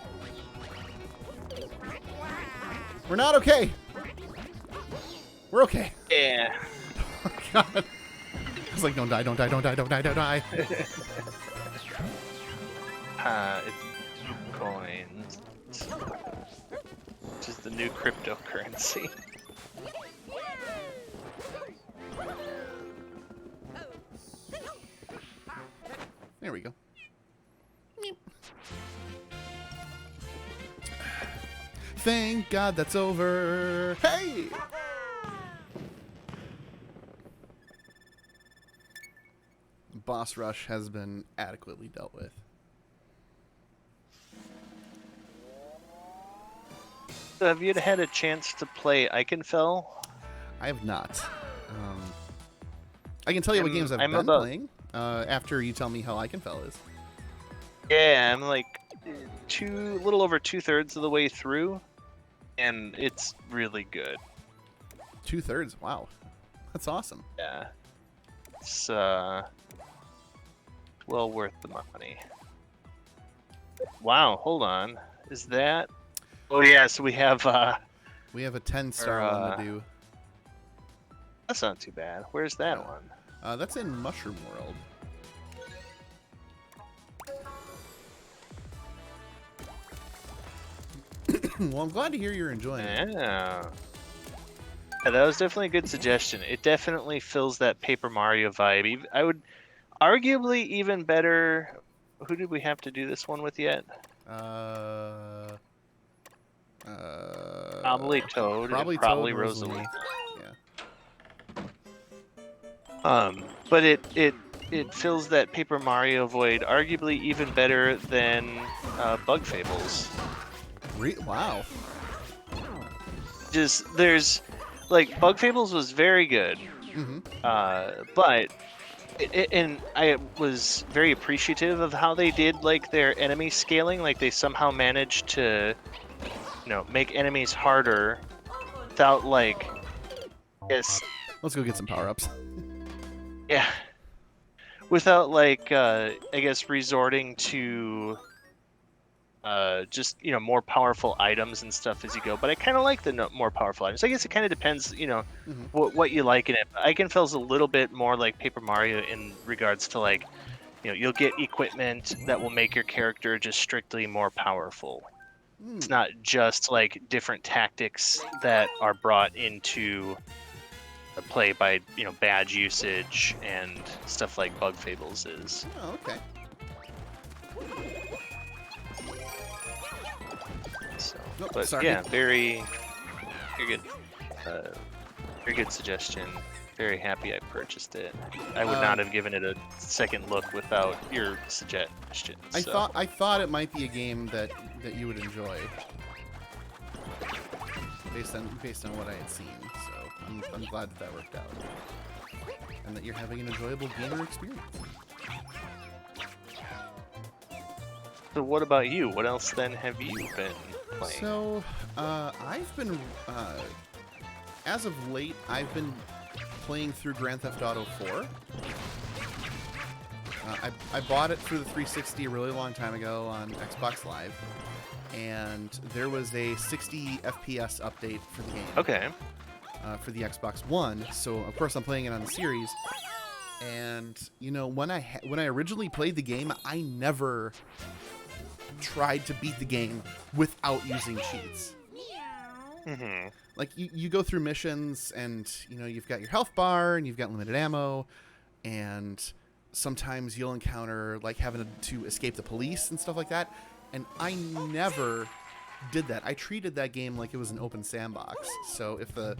B: We're not okay. We're okay.
A: Yeah.
B: Oh, God. I was like, don't die, don't die, don't die, don't die, don't die.
A: It's 2 coins. new cryptocurrency.
B: There we go. Thank God that's over. Hey! Boss rush has been adequately dealt with.
A: So have you had a chance to play Eichenfell?
B: I have not. I can tell you what games I've
A: I'm
B: been
A: about-
B: playing after you tell me how Eichenfell is.
A: Yeah, I'm like little over 2/3 of the way through, and it's really good.
B: 2/3. Wow, that's awesome.
A: Yeah, it's well worth the money. Wow, hold on, is that? Oh yeah, so we have
B: We have a 10-star one to do.
A: that's not too bad. Where's that one?
B: That's in Mushroom World. Well, I'm glad to hear you're enjoying it.
A: Yeah. Yeah, that was definitely a good suggestion. It definitely fills that Paper Mario vibe. I would arguably even better. Who did we have to do this one with yet? Probably Toad.
B: Probably
A: and probably
B: Toad,
A: Rosalie.
B: Yeah.
A: But it fills that Paper Mario void arguably even better than Bug Fables.
B: Wow.
A: Just there's like Bug Fables was very good, but and I was very appreciative of how they did like their enemy scaling. Like they somehow managed to, make enemies harder without like, yes,
B: Let's go get some power-ups.
A: yeah, without like I guess resorting to just more powerful items and stuff as you go. But I kind of like the more powerful items. I guess it kind of depends, what you like in it. Eichenfell's a little bit more like Paper Mario in regards to like, you'll get equipment that will make your character just strictly more powerful. It's not just like different tactics that are brought into play by badge usage and stuff like Bug Fables is.
B: Oh, okay.
A: So,
B: Oh,
A: but
B: sorry.
A: yeah, very good, very good suggestion. Very happy I purchased it. I would not have given it a second look without your suggestion.
B: I
A: So.
B: thought it might be a game that you would enjoy, based on what I had seen. So I'm glad that worked out, and that you're having an enjoyable gamer experience.
A: So what about you? What else then have you been playing?
B: So I've been as of late I've been playing through Grand Theft Auto 4. I bought it through the 360 a really long time ago on Xbox Live, and there was a 60 FPS update for the game.
A: Okay.
B: For the Xbox One, so of course I'm playing it on the series. And when I originally played the game, I never tried to beat the game without using cheats.
A: Mm-hmm.
B: Like you go through missions, and you've got your health bar, and you've got limited ammo, and sometimes you'll encounter like having to escape the police and stuff like that. And I never did that. I treated that game like it was an open sandbox. So if the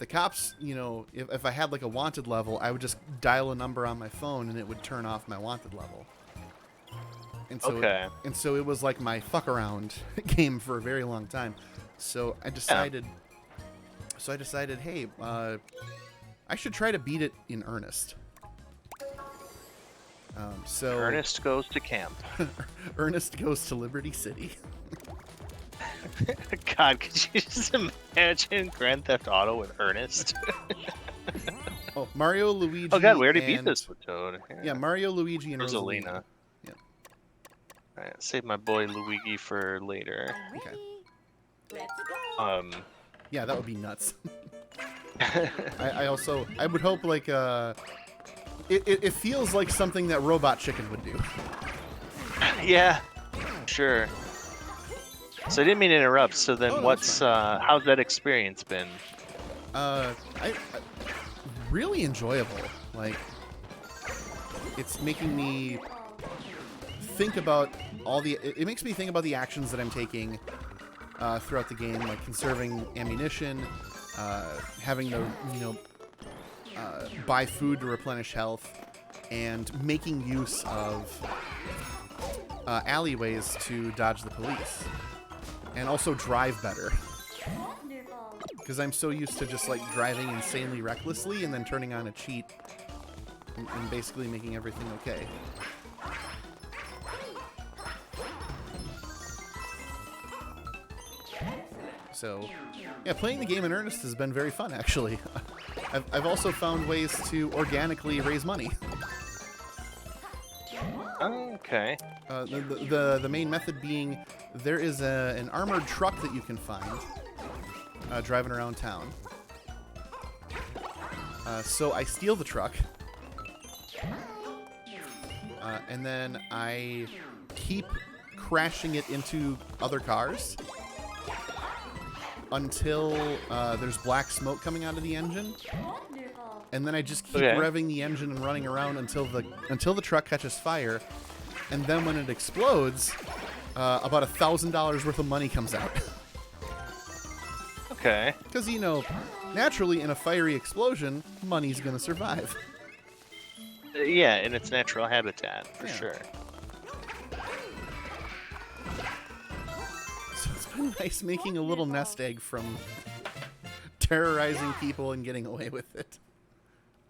B: cops, if I had like a wanted level, I would just dial a number on my phone and it would turn off my wanted level. And so
A: Okay.
B: So it was like my fuck around game for a very long time. So I decided hey, I should try to beat it in earnest. So
A: Ernest goes to camp.
B: Ernest goes to Liberty City.
A: God, could you just imagine Grand Theft Auto with Ernest?
B: Oh, Mario, Luigi.
A: Oh God, we already beat
B: and-
A: this with Toad.
B: Yeah, Mario, Luigi, and
A: Rosalina.
B: Rosalina. Yeah.
A: Alright, save my boy Luigi for later.
B: Okay.
C: Let's go.
B: Yeah, that would be nuts. I would hope like it feels like something that Robot Chicken would do.
A: Yeah, sure. So I didn't mean to interrupt. So then,
B: Oh, no, that's
A: what's
B: fine.
A: how's that experience been?
B: I really enjoyable. Like, it's making me think about all the. It makes me think about the actions that I'm taking throughout the game, like conserving ammunition, having to buy food to replenish health, and making use of alleyways to dodge the police, and also drive better. Because I'm so used to just like driving insanely recklessly and then turning on a cheat and basically making everything okay. So, yeah, playing the game in earnest has been very fun, actually. I've also found ways to organically raise money.
A: Oh, okay.
B: The main method being there is an armored truck that you can find driving around town. So I steal the truck, and then I keep crashing it into other cars until there's black smoke coming out of the engine, and then I just keep revving the engine and running around until the truck catches fire, and then when it explodes, about $1,000 worth of money comes out.
A: Okay.
B: Because, naturally in a fiery explosion, money's gonna survive.
A: Yeah, in its natural habitat, for sure.
B: So it's been nice making a little nest egg from terrorizing people and getting away with it.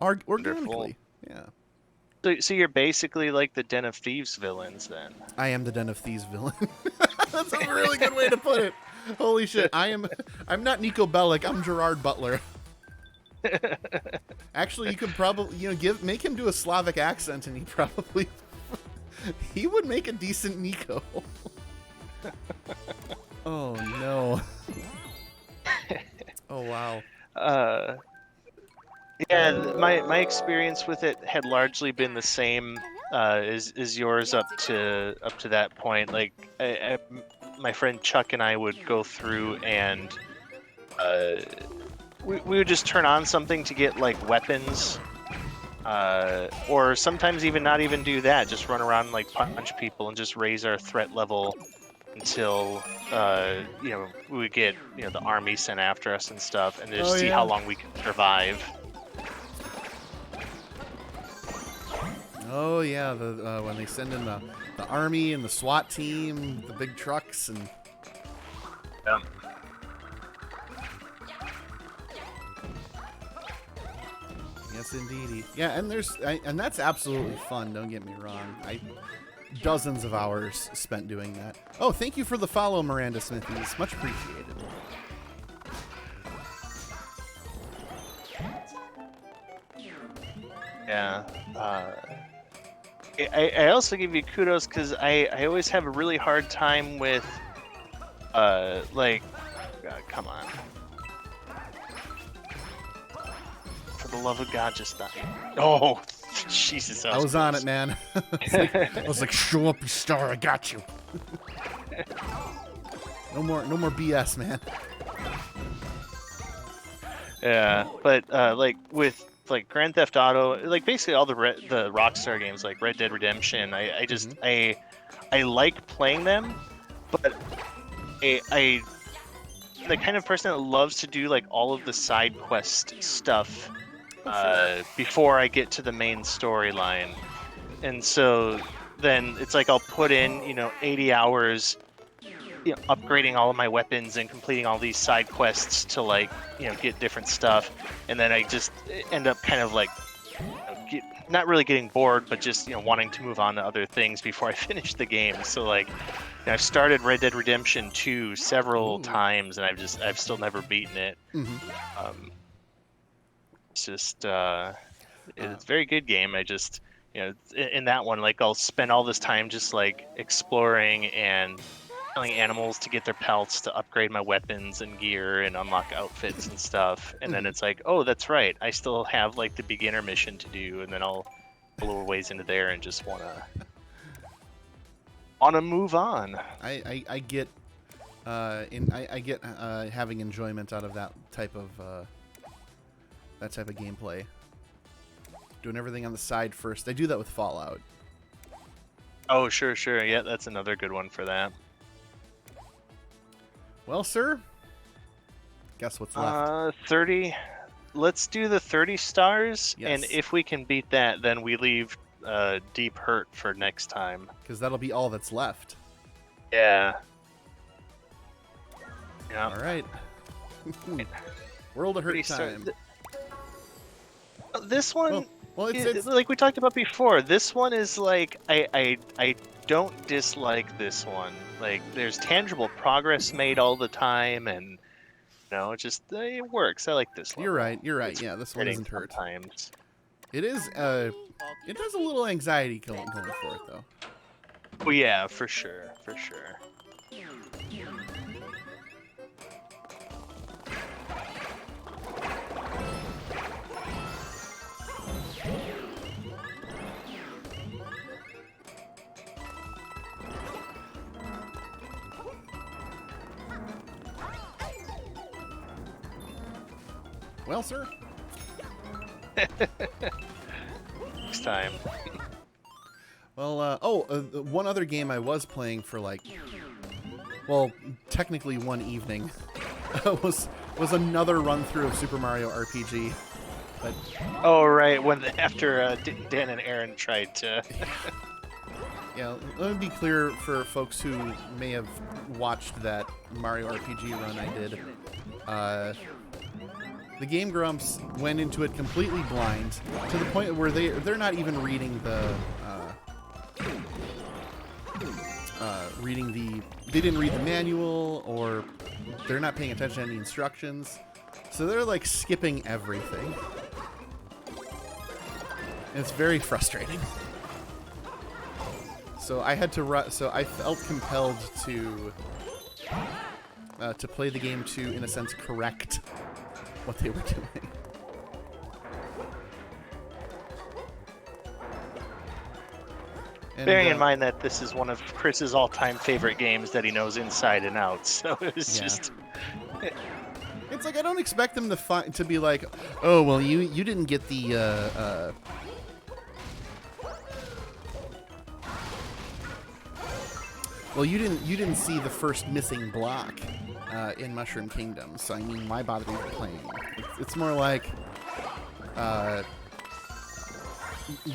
B: Organically. Yeah.
A: So you're basically like the Den of Thieves villains, then?
B: I am the Den of Thieves villain. That's a really good way to put it. Holy shit, I'm not Nico Bellic, I'm Gerard Butler. Actually, you could probably, make him do a Slavic accent and he would make a decent Nico. Oh no. Oh wow.
A: Yeah, my experience with it had largely been the same as yours up to that point. Like, my friend Chuck and I would go through and we would just turn on something to get like weapons, or sometimes even not even do that. Just run around and like punch people and just raise our threat level until we would get the army sent after us and stuff, and just see how long we can survive.
B: Oh yeah, when they send in the army and the SWAT team, the big trucks, and
A: yeah.
B: Yes, indeedy. Yeah, and and that's absolutely fun. Don't get me wrong. Dozens of hours spent doing that. Oh, thank you for the follow, Miranda Smithies. Much appreciated.
A: Yeah. I also give you kudos because I always have a really hard time with come on. For the love of God, just die. Oh, Jesus.
B: I was on it, man. I was like, show up, you star, I got you. No more BS, man.
A: Yeah, but like with like Grand Theft Auto, like basically all the Rockstar games, like Red Dead Redemption, I just I like playing them, but I the kind of person that loves to do like all of the side quest stuff before I get to the main storyline, and so then it's like I'll put in 80 hours upgrading all of my weapons and completing all these side quests to like get different stuff, and then I just end up kind of like not really getting bored, but just wanting to move on to other things before I finish the game. So like I've started Red Dead Redemption 2 several times, and I've still never beaten it. It's just it's a very good game. I just in that one, like I'll spend all this time just like exploring and killing animals to get their pelts to upgrade my weapons and gear and unlock outfits and stuff, and then it's like, oh, that's right, I still have like the beginner mission to do, and then I'll blow ways into there and just wanna move on.
B: I get and I get having enjoyment out of that type of gameplay. Doing everything on the side first. I do that with Fallout.
A: Oh, sure, sure. Yeah, that's another good one for that.
B: Well, sir, guess what's left?
A: 30. Let's do the 30 stars,
B: Yes.
A: and if we can beat that, then we leave Deep Hurt for next time.
B: Because that'll be all that's left.
A: Yeah. Yeah.
B: All right. World of Hurt
A: 30 star-
B: time.
A: This one,
B: Well, it's
A: like we talked about before, this one is like I don't dislike this one. Like there's tangible progress made all the time, and it just it works. I like this one.
B: you're right. You're right.
A: It's
B: Yeah, this one isn't hurt.
A: sometimes.
B: It is. It has a little anxiety going for it though.
A: Well, yeah, for sure, for sure.
B: Well, sir.
A: Next time.
B: Well, one other game I was playing for well, technically one evening, was another run through of Super Mario RPG. But
A: Oh right, after Dan and Aaron tried to.
B: yeah, let me be clear for folks who may have watched that Mario RPG run I did. The Game Grumps went into it completely blind to the point where they're not even reading they didn't read the manual, or they're not paying attention to any instructions, so they're like skipping everything. And it's very frustrating. So I had to so I felt compelled to play the game to, in a sense, correct what they were doing. And,
A: Bearing in mind that this is one of Chris's all-time favorite games that he knows inside and out, so it was just.
B: It's like I don't expect them to be like, oh well, you didn't get the well, you didn't see the first missing block in Mushroom Kingdom, so I mean, why bother even playing? It's more like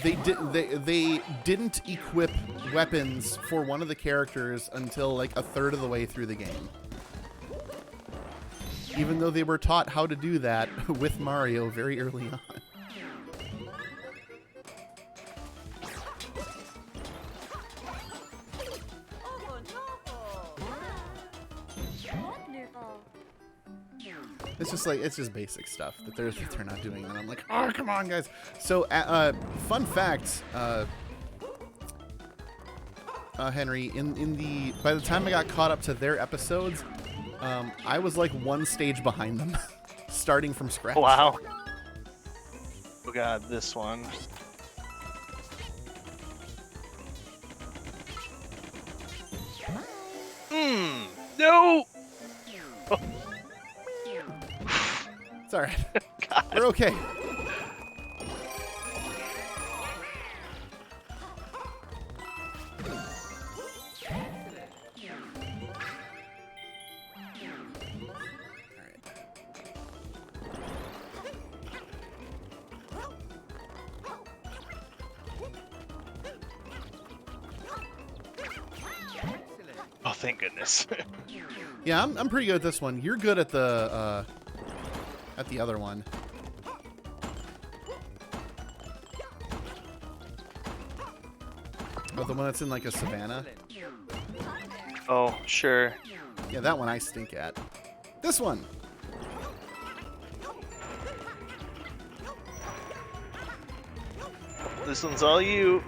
B: they didn't equip weapons for one of the characters until like a third of the way through the game, even though they were taught how to do that with Mario very early on. It's just basic stuff that they're not doing, and I'm like, oh, come on, guys. So, fun fact, Henry, by the time I got caught up to their episodes, I was like one stage behind them, starting from scratch.
A: Wow. Oh god, this one. No.
B: It's all right. We're okay.
A: Oh, thank goodness.
B: Yeah, I'm pretty good at this one. You're good at the other one. Oh, the one that's in like a savanna?
A: Oh, sure.
B: Yeah, that one I stink at. This one!
A: This one's all you.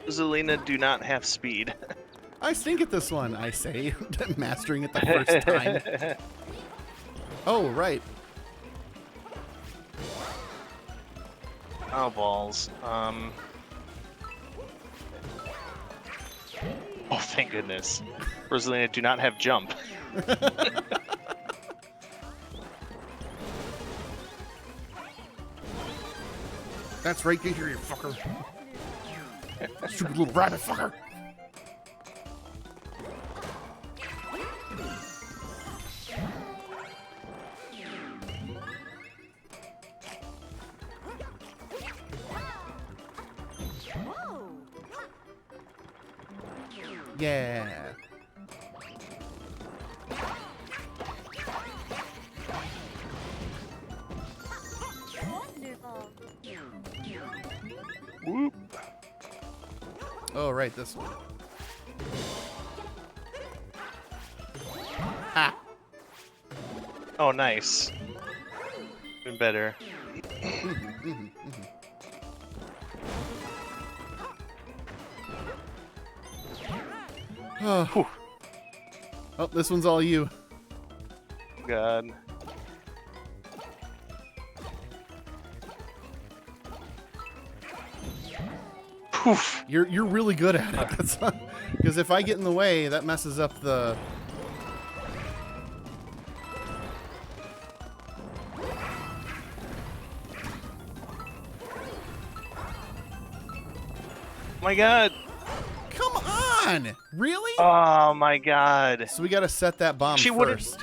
A: Zelina do not have speed.
B: I stink at this one, I say, mastering it the first time. Oh, right.
A: Oh, balls. Oh, thank goodness. Rosalina, do not have jump.
B: That's right, get here, you fucker. Stupid little rabbit fucker. Yeah.
A: Whoop.
B: Oh, right, this one. Ah.
A: Oh, nice. Even better.
B: Oh. Oh, this one's all you.
A: God. Poof.
B: You're really good at it. That's because if I get in the way, that messes up the.
A: Oh my God.
B: Come on! Really?
A: Oh my God.
B: So we got to set that bomb
A: She wouldn't-
B: first.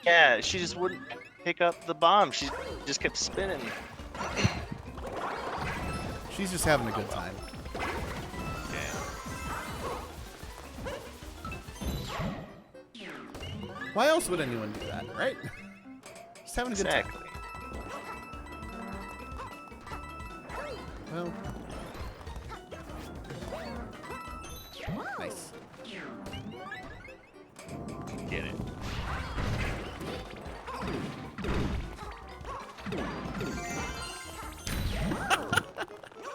A: Yeah, she just wouldn't pick up the bomb. She just kept spinning.
B: She's just having a good time. Why else would anyone do that, right? Just having a good time.
A: Exactly.
B: Well. Nice.
A: Get it.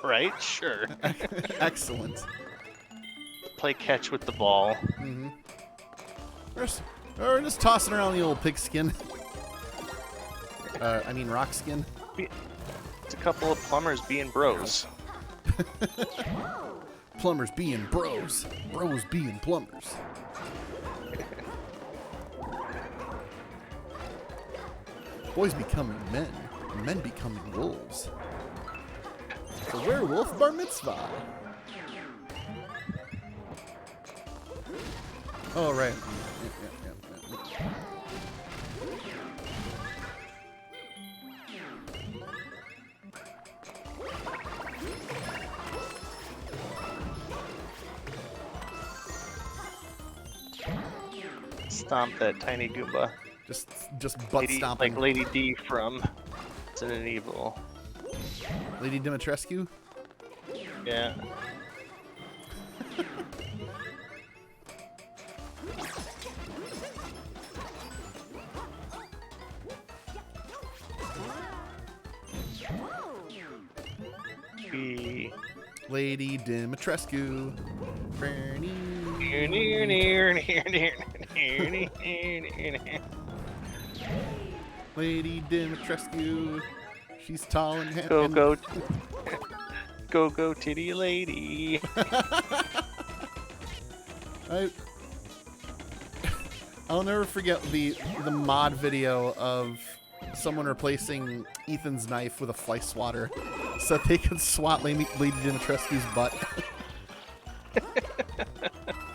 A: Right? Sure.
B: Excellent.
A: Play catch with the ball.
B: Mm-hmm. Or just tossing around the old pigskin. I mean rock skin.
A: It's a couple of plumbers being bros.
B: Plumbers being bros. Bros being plumbers. Boys becoming men. Men becoming wolves. It's a werewolf bar mitzvah. Oh, right. Yeah.
A: Stomp that tiny Goomba.
B: Just butt
A: Lady,
B: stomping.
A: like Lady D from Resident Evil.
B: Lady Dimitrescu?
A: Yeah. Be
B: Lady Dimitrescu.
A: near, near, near, near, near, near, near, near, near.
B: Lady Dimitrescu. She's tall and handsome.
A: Go, titty lady.
B: I'll never forget the mod video of someone replacing Ethan's knife with a fly swatter so that they could swat Lady Dimitrescu's butt.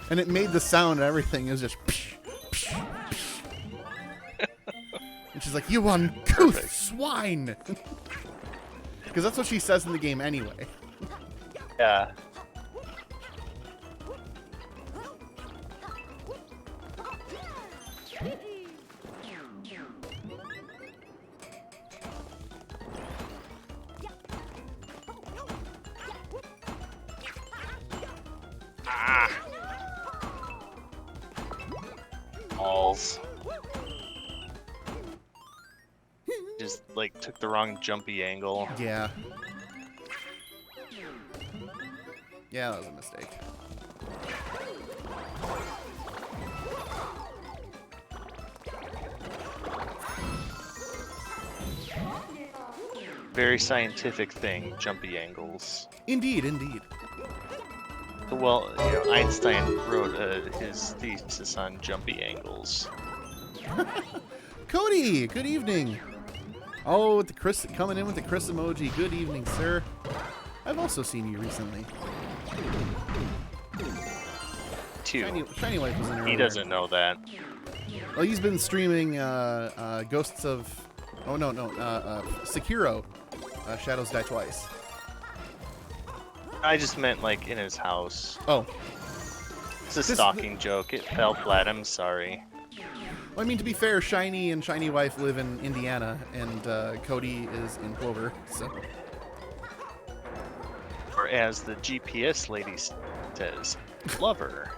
B: And it made the sound and everything. It was just psh, psh, psh. And she's like, "You uncouth swine!" Because that's what she says in the game anyway.
A: Yeah. Balls. Just like took the wrong jumpy angle.
B: Yeah. Yeah, that was a mistake.
A: Very scientific thing, jumpy angles.
B: Indeed, indeed.
A: Well, you know, Einstein wrote his thesis on jumpy angles.
B: Cody, good evening. Oh, with the Chris coming in with the Chris emoji. Good evening, sir. I've also seen you recently.
A: Two.
B: Shiny Wife was in earlier.
A: He doesn't know that.
B: Well, he's been streaming Ghosts of... Oh, no. Sekiro. Shadows Die Twice.
A: I just meant like in his house.
B: Oh.
A: It's a stalking joke. It fell flat. I'm sorry.
B: Well, I mean, to be fair, Shiny and Shiny Wife live in Indiana, and Cody is in Clover, so...
A: Or as the GPS lady says, lover.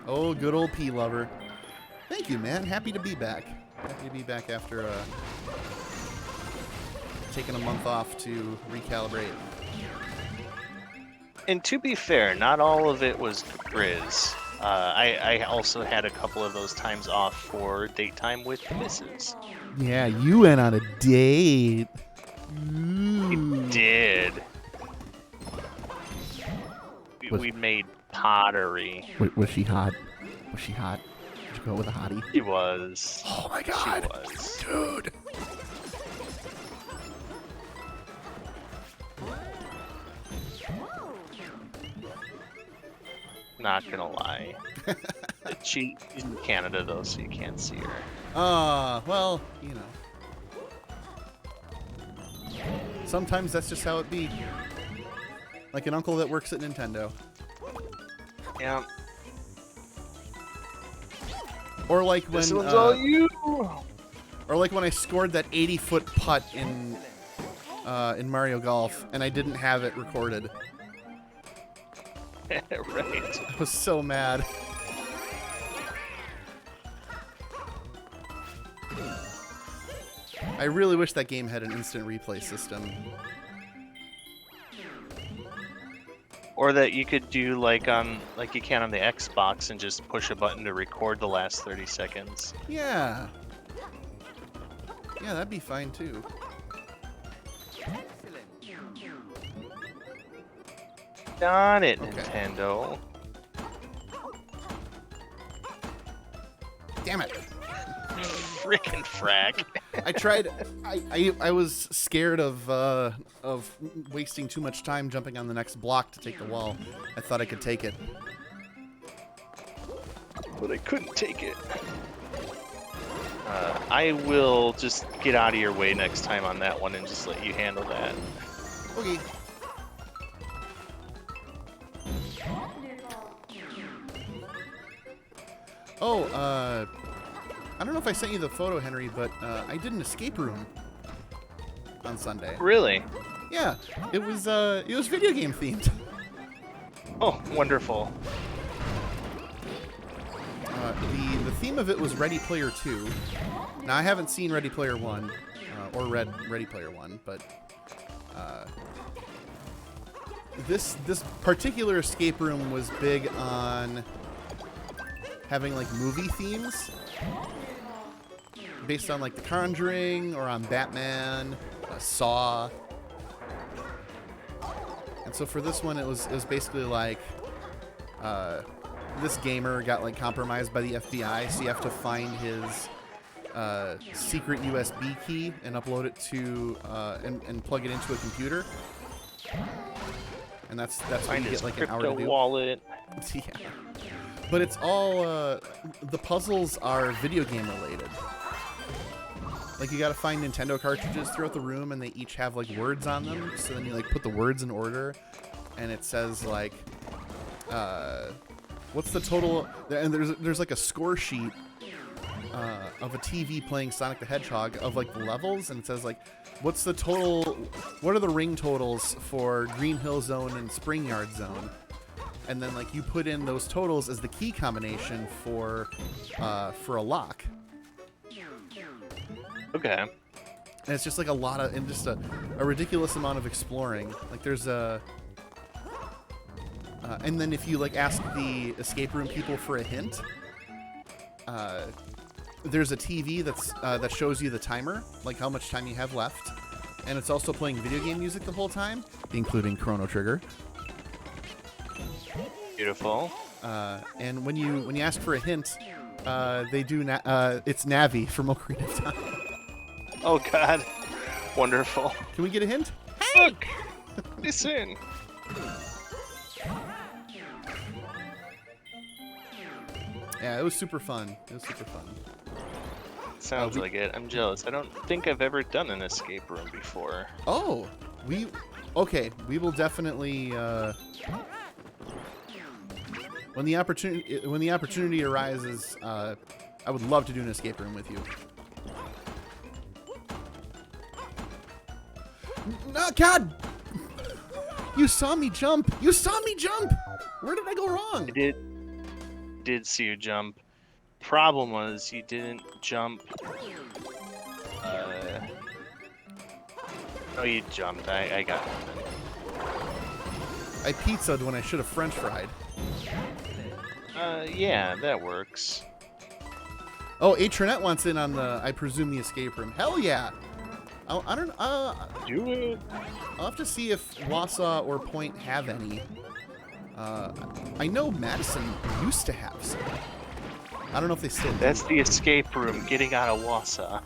B: Oh, good old P-Lover. Thank you, man. Happy to be back. Happy to be back after taking a month off to recalibrate.
A: And to be fair, not all of it was Grizz. I also had a couple of those times off for date time with the missus.
B: Yeah, you went on a date.
A: We did. We made pottery.
B: Wait, was she hot? Was she hot? Did you go with a hottie?
A: She was.
B: Oh my god!
A: She was.
B: Dude!
A: Not gonna lie. She's in Canada though, so you can't see her.
B: Well, you know. Sometimes that's just how it be. Like an uncle that works at Nintendo.
A: Yeah.
B: Or like when
A: This one's all you.
B: or like when I scored that 80-foot putt in Mario Golf and I didn't have it recorded.
A: Right.
B: I was so mad. I really wish that game had an instant replay system.
A: Or that you could do like you can on the Xbox and just push a button to record the last 30 seconds.
B: Yeah. Yeah, that'd be fine too.
A: Got it,
B: Okay.
A: Nintendo.
B: Damn it.
A: Frickin' frack.
B: I tried. I was scared of wasting too much time jumping on the next block to take the wall. I thought I could take it.
A: But I couldn't take it. I will just get out of your way next time on that one and just let you handle that.
B: Okay. Oh, I don't know if I sent you the photo, Henry, but I did an escape room on Sunday.
A: Really?
B: Yeah, it was video game themed.
A: Oh, wonderful.
B: The theme of it was Ready Player 2. Now I haven't seen Ready Player 1 or read Ready Player 1, but this particular escape room was big on having like movie themes based on like The Conjuring or on Batman, Saw. And so for this one, it was basically like this gamer got like compromised by the FBI, so you have to find his secret USB key and upload it to and plug it into a computer. And that's what
A: Find
B: you
A: his
B: get like an hour to
A: crypto
B: do.
A: wallet.
B: Yeah. But it's all the puzzles are video game related. Like you gotta find Nintendo cartridges throughout the room, and they each have like words on them. So then you like put the words in order, and it says like, what's the total? And there's like a score sheet of a TV playing Sonic the Hedgehog of like the levels, and it says like, what's the total? What are the ring totals for Green Hill Zone and Spring Yard Zone? And then like you put in those totals as the key combination for a lock.
A: Okay.
B: And it's just like a lot of, and just a ridiculous amount of exploring. Like there's a, and then if you like ask the escape room people for a hint, there's a TV that shows you the timer, like how much time you have left, and it's also playing video game music the whole time, including Chrono Trigger.
A: Beautiful.
B: And when you ask for a hint, they do it's Navi from Ocarina of Time.
A: Oh God, wonderful.
B: Can we get a hint?
A: Look, listen.
B: Yeah, it was super fun. It was super fun.
A: Sounds like it. I'm jealous. I don't think I've ever done an escape room before.
B: Oh, okay. We will definitely when the opportunity arises. I would love to do an escape room with you. No, God! You saw me jump. You saw me jump. Where did I go wrong?
A: I did see you jump. Problem was you didn't jump. Oh, you jumped. I got nothing.
B: I pizzaed when I should have French fried.
A: Yeah, that works.
B: Oh, Atronette wants in on the, I presume, the escape room. Hell yeah! I don't.
A: Do it.
B: I'll have to see if Wausau or Point have any. I know Madison used to have some. I don't know if they still do.
A: That's the escape room. Getting out of Wausau.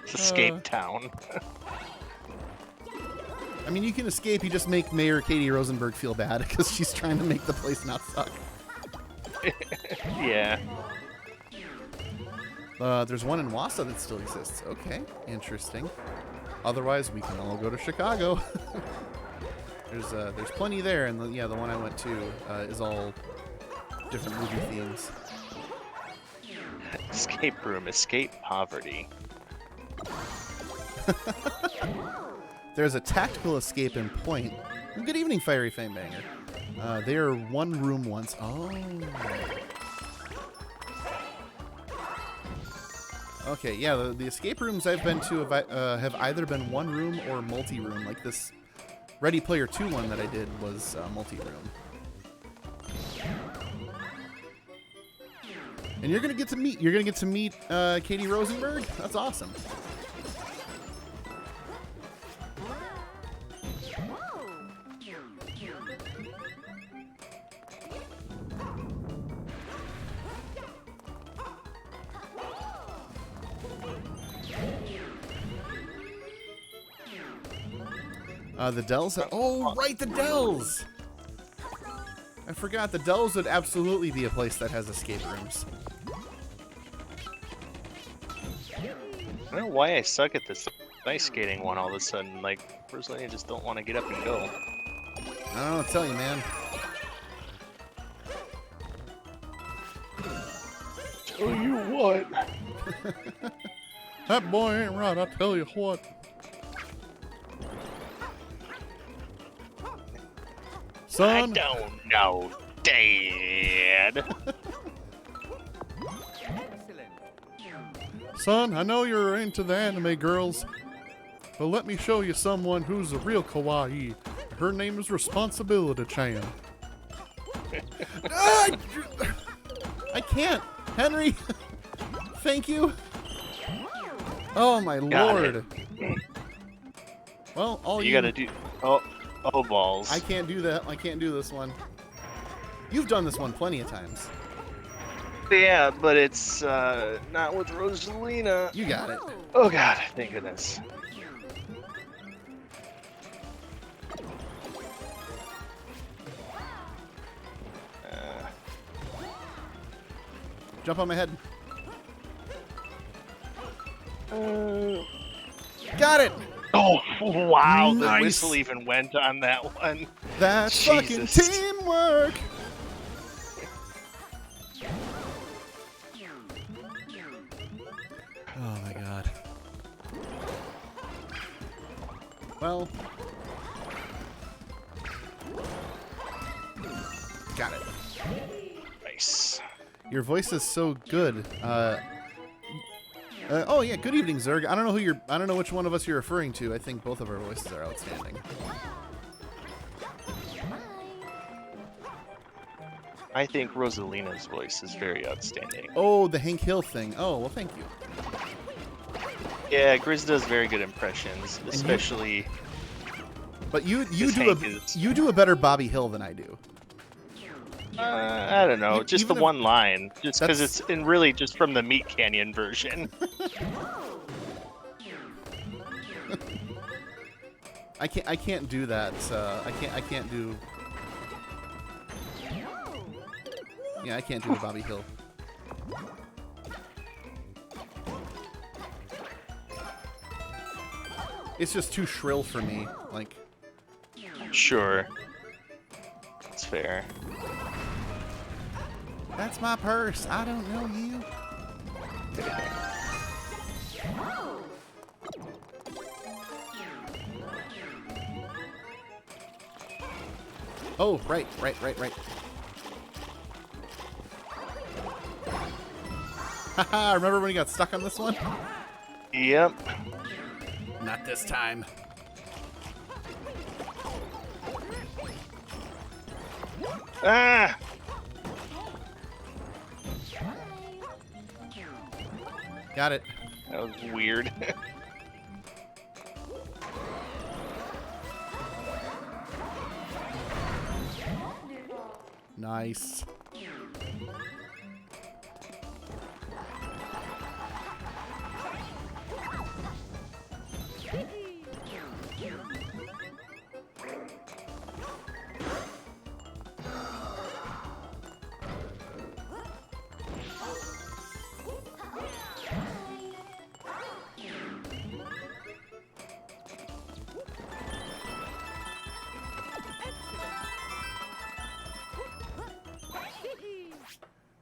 A: It's escape town.
B: I mean, you can escape. You just make Mayor Katie Rosenberg feel bad because she's trying to make the place not suck.
A: Yeah.
B: There's one in Wausau that still exists. Okay, interesting. Otherwise, we can all go to Chicago. There's plenty there, and the one I went to is all different movie themes.
A: Escape room. Escape poverty.
B: There's a tactical escape in Point. Good evening, Fiery Fame Banger. They are one room once. Oh. Okay, yeah, the escape rooms I've been to have either been one room or multi-room. Like this Ready Player 2 one that I did was multi-room. And you're gonna get to meet Katie Rosenberg. That's awesome. The Dells. Oh, right, the Dells. I forgot the Dells would absolutely be a place that has escape rooms.
A: I don't know why I suck at this ice skating one all of a sudden. Like, personally, I just don't want to get up and go.
B: I don't know what to tell you, man.
A: Tell you what.
B: That boy ain't right, I tell you what. Son,
A: I don't know, Dad.
B: Son, I know you're into the anime girls, but let me show you someone who's a real kawaii. Her name is Responsibility Chan. I can't. Henry, thank you. Oh, my lord. Well, all
A: You gotta do... Oh, balls.
B: I can't do that. I can't do this one. You've done this one plenty of times.
A: Yeah, but it's not with Rosalina.
B: You got it.
A: Oh god, thank goodness.
B: Jump on my head. Got it!
A: Oh, wow,
B: Nice.
A: the whistle even went on that one.
B: That's fucking
A: Jesus.
B: teamwork! Oh my god. Well. Got it.
A: Nice.
B: Your voice is so good. Oh yeah, good evening, Zerg. I don't know which one of us you're referring to. I think both of our voices are outstanding.
A: I think Rosalina's voice is very outstanding.
B: Oh, the Hank Hill thing. Oh, well, thank you.
A: Yeah, Grizz does very good impressions, especially.
B: But you
A: His
B: do
A: Hank is-
B: you do a better Bobby Hill than I do.
A: I don't know, just the
B: even if-
A: one line, just because
B: That's-
A: it's in really just from the Meat Canyon version.
B: I can't do that. I can't do. Yeah, I can't do the Bobby Hill. It's just too shrill for me. Like,
A: Sure, that's fair.
B: that's my purse. I don't know you. Oh, right. Haha, remember when he got stuck on this one?
A: Yep.
B: Not this time.
A: Ah.
B: Got it.
A: That was weird.
B: Nice.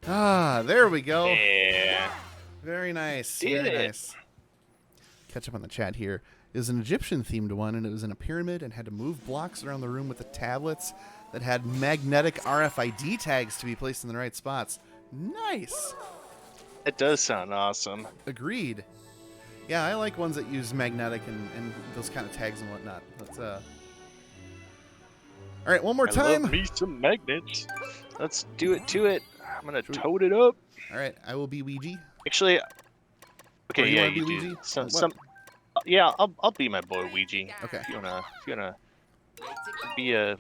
B: Ah, there we go.
A: Yeah.
B: Very nice.
A: Did
B: Very
A: it.
B: nice. Catch up on the chat here. It was an Egyptian themed one, and it was in a pyramid and had to move blocks around the room with the tablets that had magnetic RFID tags to be placed in the right spots. Nice.
A: It does sound awesome.
B: Agreed. Yeah, I like ones that use magnetic and those kind of tags and whatnot. Let's all right, one more
A: I
B: time.
A: love me some magnets. Let's do it to it. I'm gonna
B: Should we-
A: toad it up.
B: All right, I will be Ouija.
A: Actually,
B: Or
A: okay,
B: you
A: yeah,
B: wanna be
A: you do.
B: Ouija?
A: Some,
B: What?
A: yeah, I'll be my boy Ouija.
B: Okay.
A: If you wanna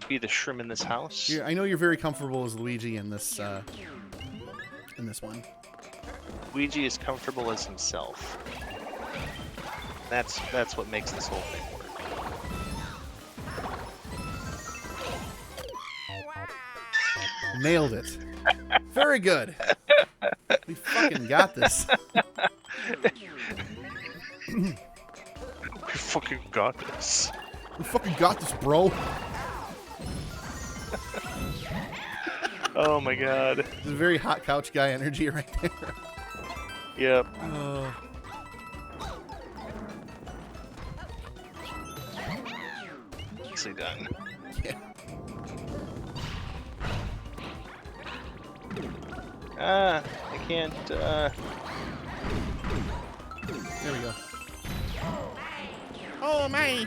A: be the shrimp in this house.
B: I know you're very comfortable as Luigi in this one.
A: Ouija is comfortable as himself. That's what makes this whole thing work.
B: Nailed it. Very good. We fucking got this.
A: We fucking got this.
B: We fucking got this, bro.
A: Oh my god.
B: This is very hot couch guy energy right there.
A: Yep. Nicely done.
B: Yeah.
A: Ah, I can't.
B: There we go. Oh my!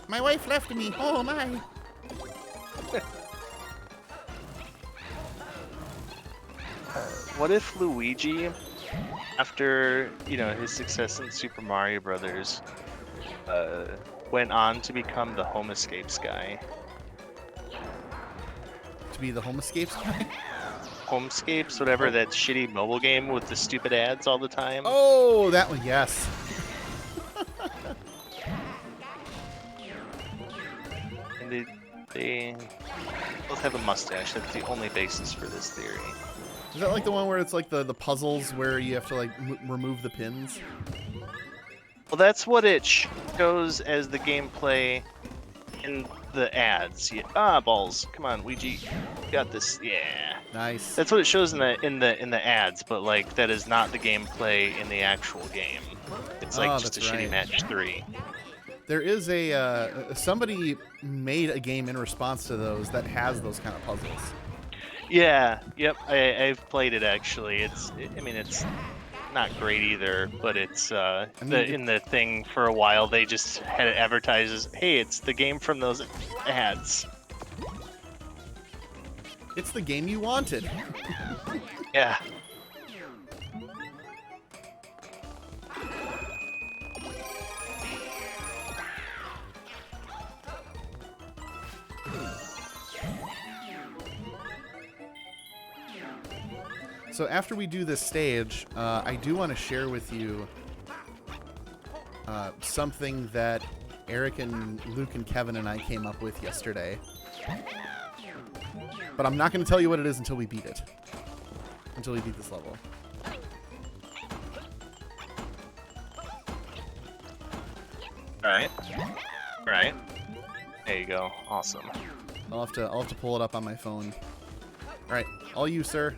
B: My wife left me. Oh my!
A: What if Luigi, after his success in Super Mario Brothers, went on to become the Home Escapes guy?
B: To be the Home Escapes guy?
A: Homescapes, whatever, that shitty mobile game with the stupid ads all the time.
B: Oh, that one, yes.
A: And they both have a mustache. That's the only basis for this theory.
B: Is that like the one where it's like the puzzles where you have to like remove the pins?
A: Well, that's what it shows as the gameplay in the ads. Yeah. Balls! Come on, Ouija, you got this. Yeah.
B: Nice.
A: That's what it shows in the ads, but like that is not the gameplay in the actual game. It's like
B: Oh,
A: just a
B: that's
A: shitty
B: right.
A: match 3.
B: There is a somebody made a game in response to those that has those kind of puzzles.
A: Yeah. Yep. I've played it actually. I mean, it's not great either, but it's in the thing for a while they just had it advertised as, hey, it's the game from those ads.
B: It's the game you wanted.
A: Yeah.
B: So after we do this stage, I do want to share with you something that Eric and Luke and Kevin and I came up with yesterday. But I'm not going to tell you what it is until we beat it. Until we beat this level.
A: Alright. Right. There you go. Awesome.
B: I'll have to pull it up on my phone. All right, all you, sir.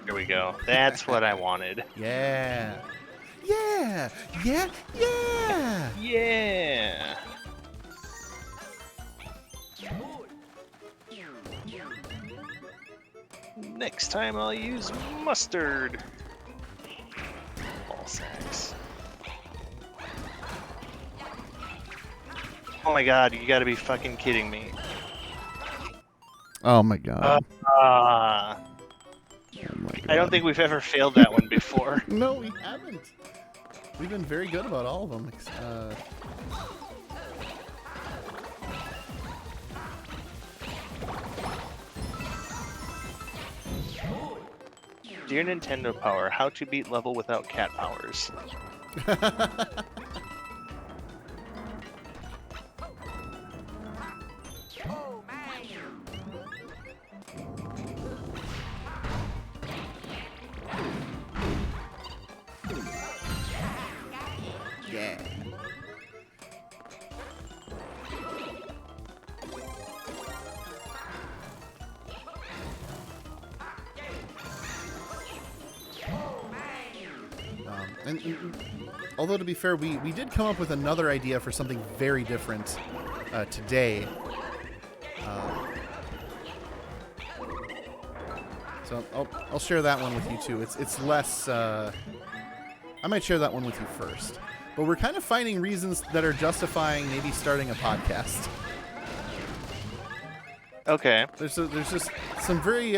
A: Here we go. That's what I wanted.
B: Yeah. Yeah. Yeah. Yeah.
A: Yeah. Next time I'll use mustard. Ball sacks. Oh my god, you gotta be fucking kidding me.
B: Oh my god.
A: Ah.
B: Oh my god.
A: I don't think we've ever failed that one before.
B: No, we haven't. We've been very good about all of them.
A: Dear Nintendo Power, how to beat level without cat powers.
B: Yeah. Although to be fair, we did come up with another idea for something very different today. So I'll share that one with you too. It's less. I might share that one with you first. But we're kind of finding reasons that are justifying maybe starting a podcast.
A: Okay.
B: There's just some very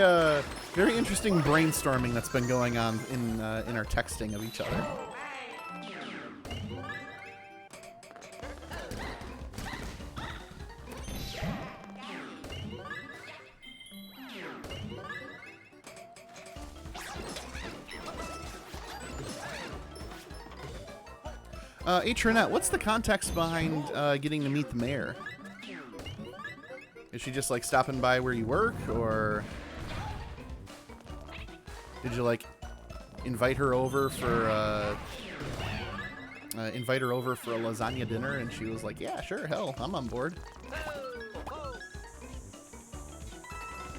B: very interesting brainstorming that's been going on in our texting of each other. Trinette, what's the context behind getting to meet the mayor? Is she just like stopping by where you work, or did you like invite her over for a lasagna dinner, and she was like, "Yeah, sure, hell, I'm on board."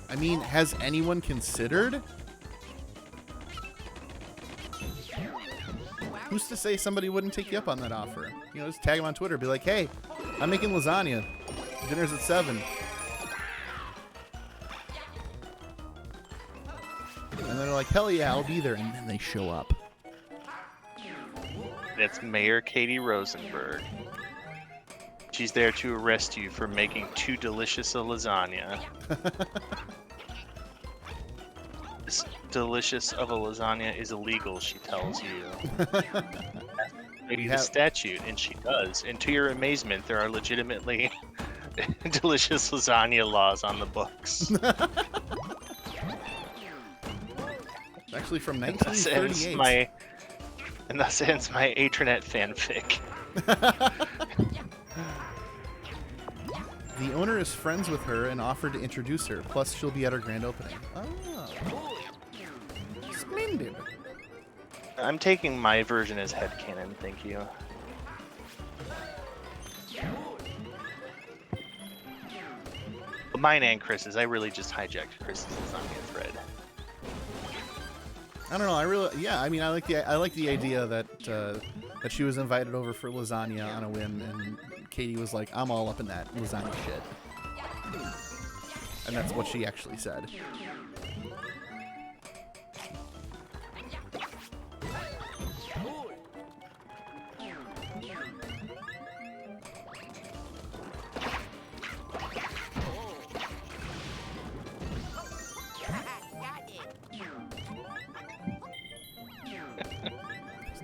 B: I mean, has anyone considered? Who's to say somebody wouldn't take you up on that offer? You know, just tag them on Twitter, be like, "Hey, I'm making lasagna. Dinner's at 7." And they're like, "Hell yeah, I'll be there." And then they show up.
A: That's Mayor Katie Rosenberg. She's there to arrest you for making too delicious a lasagna. This delicious of a lasagna is illegal, she tells you. Maybe the statute, and she does. And to your amazement, there are legitimately delicious lasagna laws on the books.
B: Actually from 1938.
A: And thus ends my Atranet fanfic.
B: The owner is friends with her and offered to introduce her. Plus, she'll be at her grand opening. Oh. Splendid.
A: I'm taking my version as headcanon, thank you. But mine and Chris's, I really just hijacked Chris's lasagna thread.
B: I don't know. I like the idea that that she was invited over for lasagna on a whim, and Katie was like, "I'm all up in that lasagna shit," and that's what she actually said.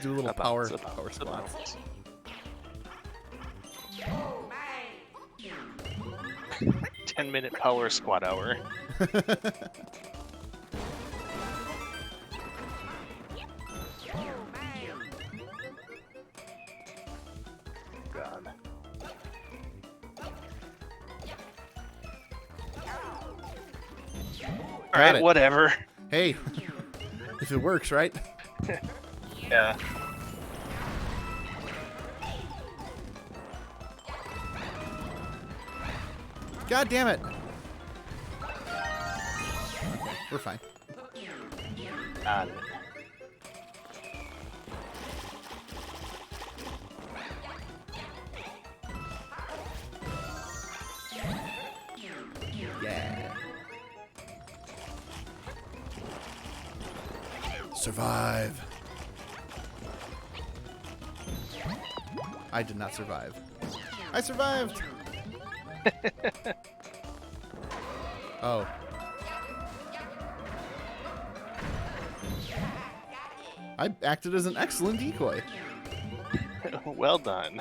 B: Do a little
A: About-
B: power
A: about-
B: power squats.
A: about. 10-minute power squat hour. God. All right,
B: it.
A: whatever.
B: Hey, if it works, right?
A: Yeah.
B: God damn it. We're fine.
A: Got it.
B: Yeah. Survive. I did not survive. I survived. Oh. I acted as an excellent decoy.
A: Well done.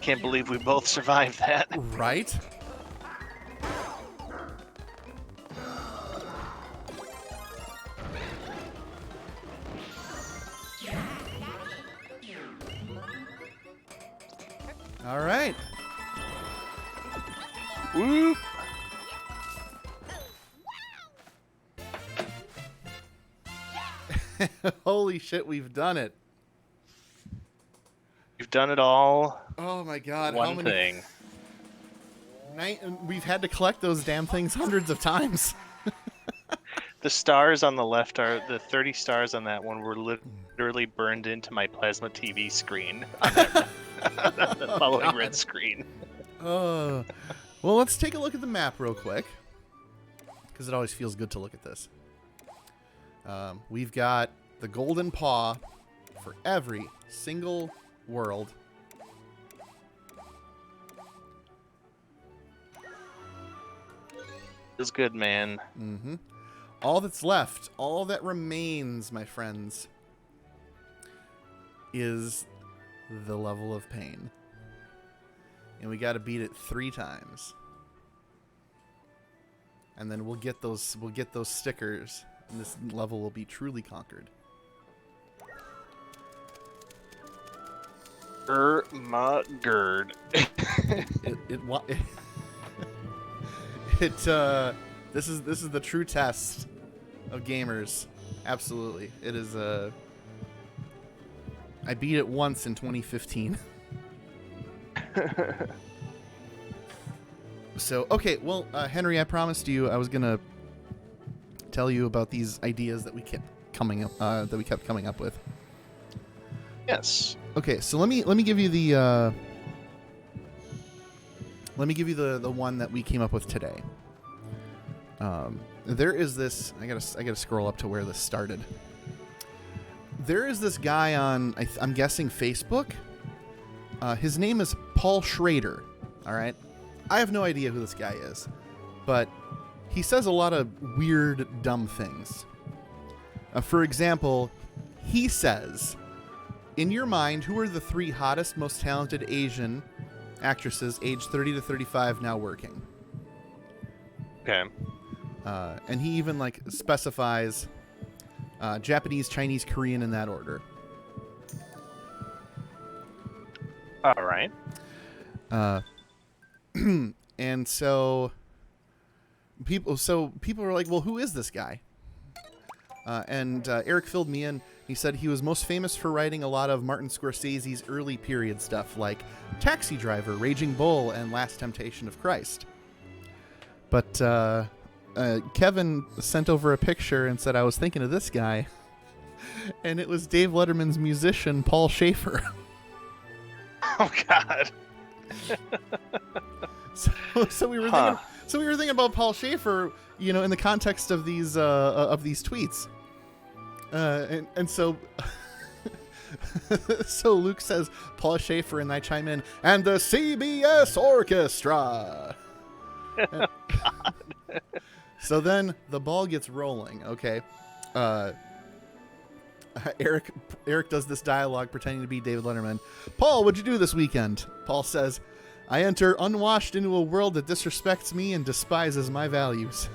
A: Can't believe we both survived that.
B: Right? All right.
A: Whoop.
B: Holy shit, we've done it.
A: You've done it all.
B: Oh my god, how
A: One
B: many
A: thing.
B: We've had to collect those damn things hundreds of times.
A: The stars on the left are the 30 stars on that one were literally burned into my plasma TV screen on that, the following
B: God.
A: red screen.
B: Well, let's take a look at the map real quick, because it always feels good to look at this. We've got the golden paw for every single world.
A: Feels good, man.
B: Mm-hmm. All that's left, all that remains, my friends, is the level of pain. And we got to beat it 3 times. And then we'll get those stickers, and this level will be truly conquered.
A: My gird.
B: This is the true test of gamers. Absolutely. It is I beat it once in 2015. So, okay, well, Henry, I promised you I was going to tell you about these ideas that we kept coming up with.
A: Yes.
B: Okay, so let me give you the the one that we came up with today. There is this. I gotta scroll up to where this started. There is this guy on I'm guessing Facebook. His name is Paul Schrader. All right, I have no idea who this guy is, but he says a lot of weird, dumb things. For example, he says, in your mind, who are the 3 hottest, most talented Asian actresses aged 30 to 35 now working?
A: Okay.
B: And he even specifies Japanese, Chinese, Korean in that order.
A: All right.
B: And so people are like, well, who is this guy? And Eric filled me in. He said he was most famous for writing a lot of Martin Scorsese's early period stuff like Taxi Driver, Raging Bull, and Last Temptation of Christ. But Kevin sent over a picture and said, I was thinking of this guy. And it was Dave Letterman's musician, Paul Schaefer.
A: Oh God.
B: So we were thinking about Paul Schaefer, in the context of these tweets. And so so Luke says Paul Schaefer, and I chime in, and the CBS Orchestra. So then the ball gets rolling. Okay. Eric does this dialogue pretending to be David Letterman. Paul, what'd you do this weekend? Paul says, I enter unwashed into a world that disrespects me and despises my values.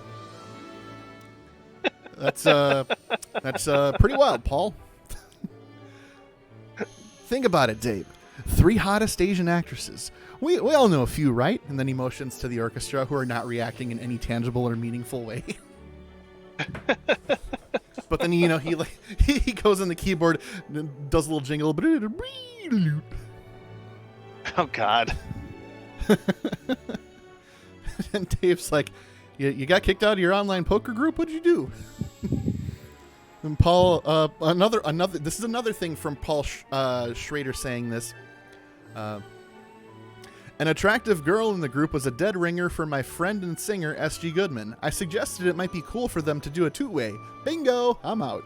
B: That's pretty wild, Paul. Think about it, Dave. 3 hottest Asian actresses. We all know a few, right? And then he motions to the orchestra, who are not reacting in any tangible or meaningful way. But then, he goes on the keyboard, does a little jingle.
A: Oh, God.
B: And Dave's like, you got kicked out of your online poker group? What'd you do? And Paul, another. This is another thing from Paul Schrader saying this. An attractive girl in the group was a dead ringer for my friend and singer S.G. Goodman. I suggested it might be cool for them to do a 2-way. Bingo! I'm out.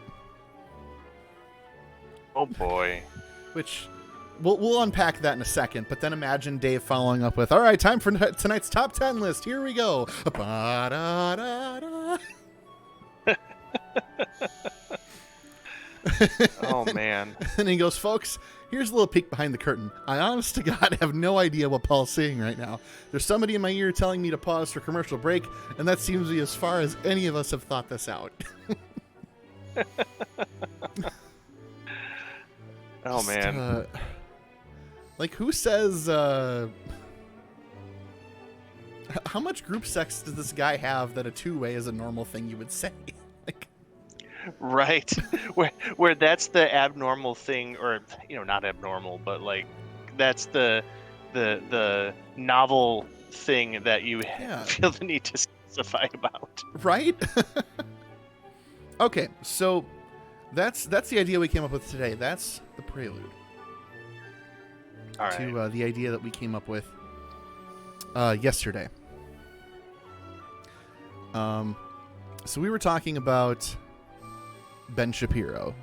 A: Oh boy.
B: Which we'll unpack that in a second. But then imagine Dave following up with, "All right, time for tonight's top 10 list. Here we go." Ba-da-da-da.
A: Oh, man.
B: And he goes, "Folks, here's a little peek behind the curtain. I honest to God have no idea what Paul's saying right now. There's somebody in my ear telling me to pause for commercial break, and that seems to be as far as any of us have thought this out."
A: Oh, man.
B: Like, who says, how much group sex does this guy have that a 2-way is a normal thing you would say? Like,
A: Right. Where that's the abnormal thing, or not abnormal, but like that's the novel thing that you feel the need to specify about.
B: Right? Okay, so that's the idea we came up with today. That's the prelude.
A: All right.
B: To the idea that we came up with yesterday. So we were talking about Ben Shapiro.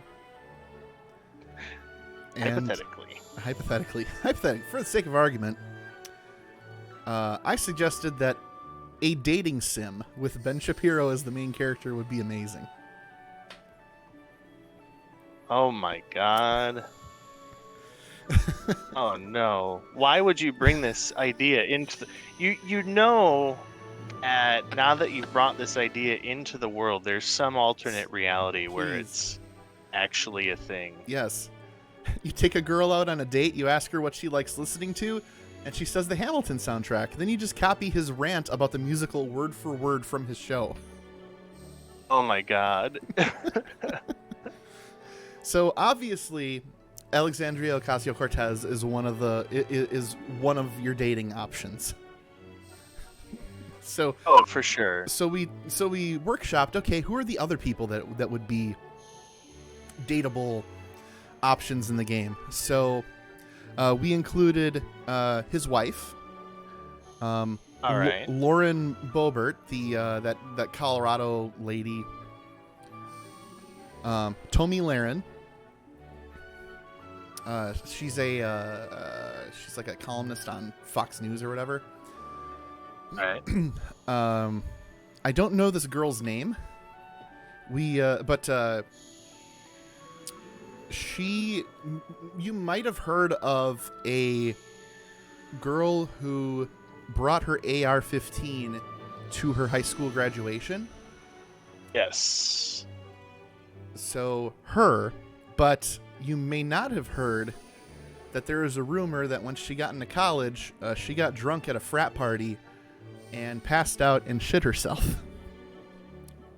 B: And hypothetically, for the sake of argument, I suggested that a dating sim with Ben Shapiro as the main character would be amazing.
A: Oh my God. Oh no. Why would you bring this idea into the... now that you've brought this idea into the world, there's some alternate reality where it's actually a thing.
B: Yes. You take a girl out on a date, you ask her what she likes listening to, and she says the Hamilton soundtrack. Then you just copy his rant about the musical word for word from his show.
A: Oh my God.
B: So obviously, Alexandria Ocasio-Cortez is one of your dating options. So,
A: for sure.
B: So we workshopped, okay, who are the other people that would be dateable options in the game? So we included his wife,
A: all right,
B: Lauren Boebert, the that Colorado lady, Tomi Lahren. She's like a columnist on Fox News or whatever.
A: Right.
B: I don't know this girl's name. But you might have heard of a girl who brought her AR-15 to her high school graduation.
A: Yes.
B: So her, but you may not have heard that there is a rumor that when she got into college, she got drunk at a frat party and passed out and shit herself.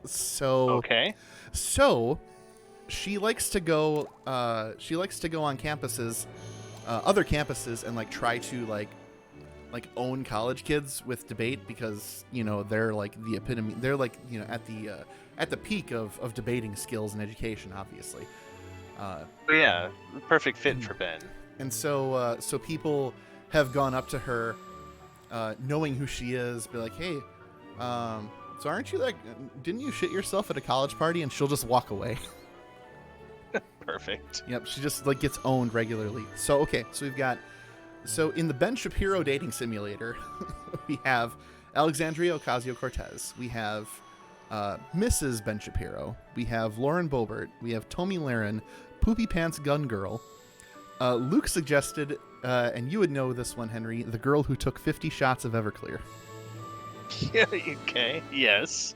B: So she likes to go on campuses, other campuses, and like try to like own college kids with debate, because they're like the epitome. They're like at the peak of debating skills and education, obviously.
A: Yeah, perfect fit for Ben.
B: And so people have gone up to her, knowing who she is, be like, "Hey, so aren't you didn't you shit yourself at a college party?" And she'll just walk away.
A: Perfect.
B: Yep, she just gets owned regularly. So so in the Ben Shapiro dating simulator, we have Alexandria Ocasio-Cortez. We have Mrs. Ben Shapiro. We have Lauren Boebert. We have Tommy Lahren, Poopy Pants Gun Girl. Luke suggested, and you would know this one, Henry, the girl who took 50 shots of Everclear.
A: Yeah, okay. Yes.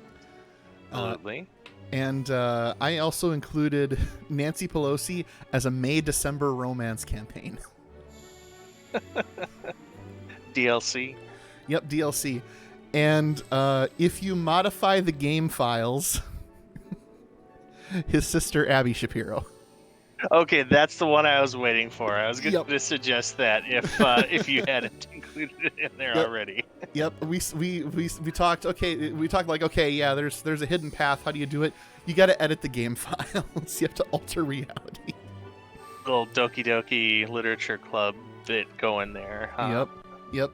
A: Absolutely.
B: And I also included Nancy Pelosi as a May-December romance campaign.
A: DLC.
B: Yep, DLC. And if you modify the game files, his sister Abby Shapiro.
A: Okay, that's the one I was waiting for. I was going
B: Yep.
A: to suggest that if you hadn't included it in there
B: Yep.
A: already.
B: Yep, we talked. Okay, we talked like, okay, yeah, there's a hidden path. How do you do it? You got to edit the game files. You have to alter reality.
A: Little Doki Doki Literature Club bit going there. Huh?
B: Yep.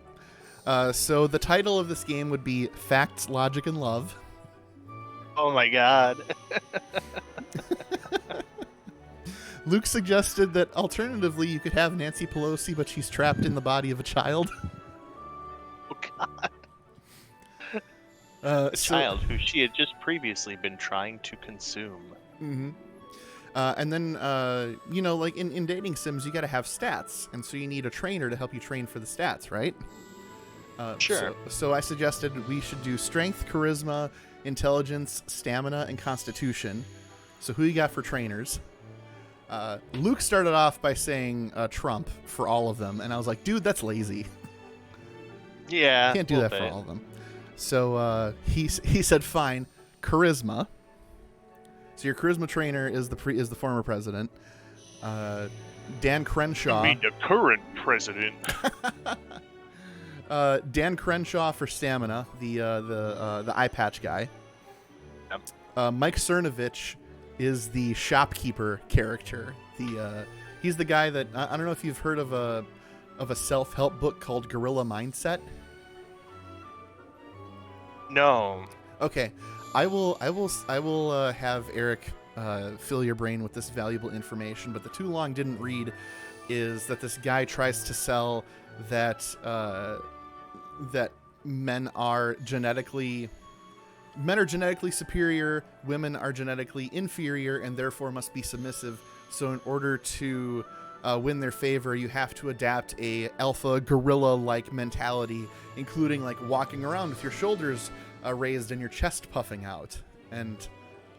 B: So the title of this game would be Facts, Logic, and Love.
A: Oh my god.
B: Luke suggested that alternatively you could have Nancy Pelosi, but she's trapped in the body of a child.
A: Oh god.
B: A
A: Child who she had just previously been trying to consume.
B: Mm-hmm. And then, like in dating sims, you got to have stats, and so you need a trainer to help you train for the stats, right?
A: Sure.
B: So I suggested we should do strength, charisma, intelligence, stamina, and constitution. So who you got for trainers? Luke started off by saying Trump for all of them, and I was like, dude, that's lazy.
A: Yeah.
B: Can't do that for all of them. So he said, fine, charisma. So your charisma trainer is the former president, Dan Crenshaw.
A: You mean the current president?
B: Dan Crenshaw for stamina, the eye patch guy.
A: Yep.
B: Mike Cernovich is the shopkeeper character. He's the guy that I don't know if you've heard of a self-help book called Gorilla Mindset.
A: No.
B: Okay, I will have Eric fill your brain with this valuable information. But the too long didn't read is that this guy tries to sell that men are genetically superior, women are genetically inferior, and therefore must be submissive. So in order to win their favor, you have to adapt a alpha gorilla-like mentality, including like walking around with your shoulders raised and your chest puffing out, and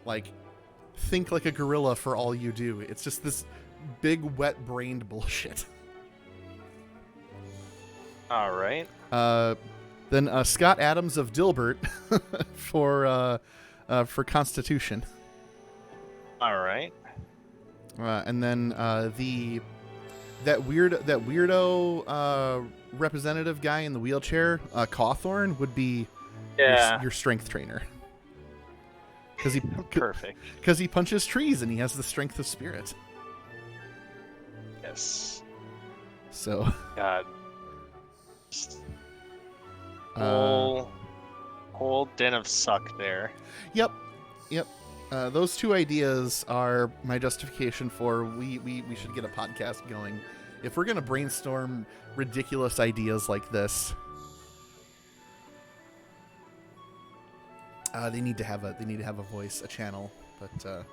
B: like think like a gorilla for all you do. It's just this big wet-brained bullshit.
A: All right.
B: Then Scott Adams of Dilbert for Constitution.
A: All right.
B: And then that weirdo representative guy in the wheelchair, Cawthorn, would be your strength trainer.
A: Perfect.
B: Because he punches trees and he has the strength of spirit.
A: Yes.
B: So.
A: God. Whole den of suck there.
B: Yep. Those two ideas are my justification for we should get a podcast going. If we're gonna brainstorm ridiculous ideas like this, they need to have a voice, a channel. But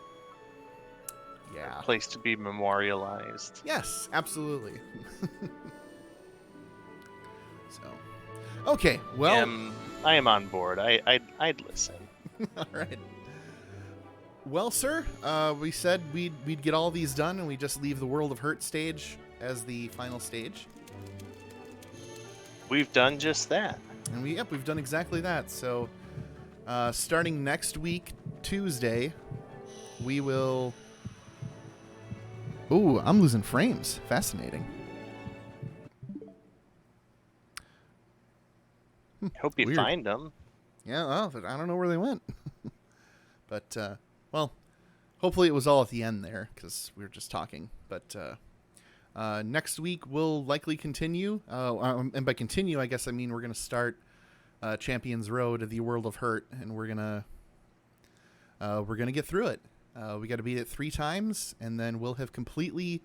B: yeah,
A: A place to be memorialized.
B: yes, absolutely. So, okay, well,
A: I am on board. I'd listen.
B: all right. Well, sir, we said we'd get all these done, and we just leave the World of Hurt stage as the final stage.
A: We've done just that.
B: And we've done exactly that. So, starting next week, Tuesday, we will. Ooh, I'm losing frames. Fascinating.
A: Hope you
B: Weird.
A: find them.
B: Yeah, well, I don't know where they went. But, well, hopefully it was all at the end there, because we were just talking. But next week we'll likely continue. And by continue, I guess I mean we're going to start Champions Road, the World of Hurt, and we're gonna get through it. We got to beat it 3 times, and then we'll have completely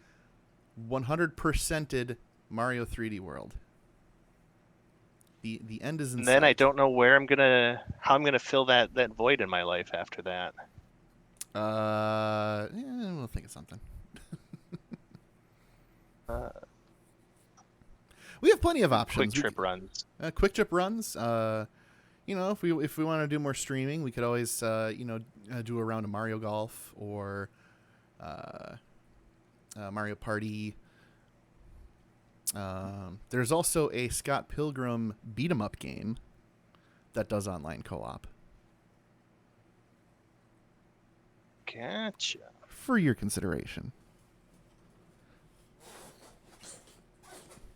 B: 100%ed Mario 3D World. The end is in
A: And then I
B: sight.
A: don't know how I'm gonna fill that void in my life after that.
B: We'll think of something.
A: Uh,
B: We have plenty of
A: quick
B: options.
A: trip runs.
B: Quick trip runs. If we want to do more streaming, we could always do a round of Mario Golf or Mario Party. There's also a Scott Pilgrim beat 'em up game that does online co-op.
A: Gotcha.
B: For your consideration.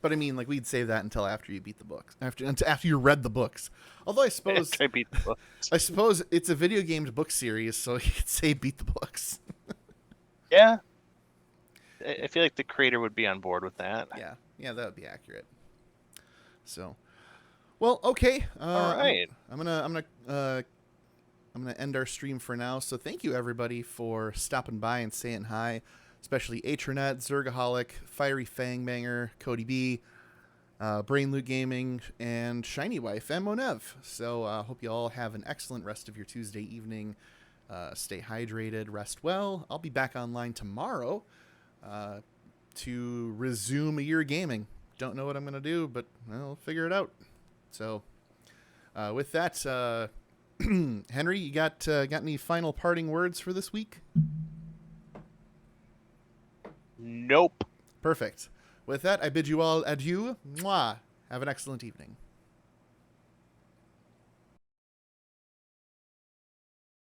B: But I mean, like, we'd save that until after you beat the books, after you read the books. Although I suppose
A: After I beat the book.
B: I suppose it's a video gamed book series, so you could say beat the books.
A: Yeah. I feel like the creator would be on board with that.
B: Yeah, that would be accurate. So, well, okay.
A: All right.
B: I'm gonna end our stream for now. So thank you everybody for stopping by and saying hi, especially Atronet, Zergaholic, Fiery Fangbanger, Cody B, Brain Loot Gaming, and Shiny Wife, and Monev. So hope you all have an excellent rest of your Tuesday evening. Stay hydrated, rest well. I'll be back online tomorrow to resume a year of gaming. Don't know what I'm going to do, but I'll figure it out. So with that, Henry, you got any final parting words for this week?
A: Nope.
B: Perfect. With that, I bid you all adieu. Mwah. Have an excellent evening.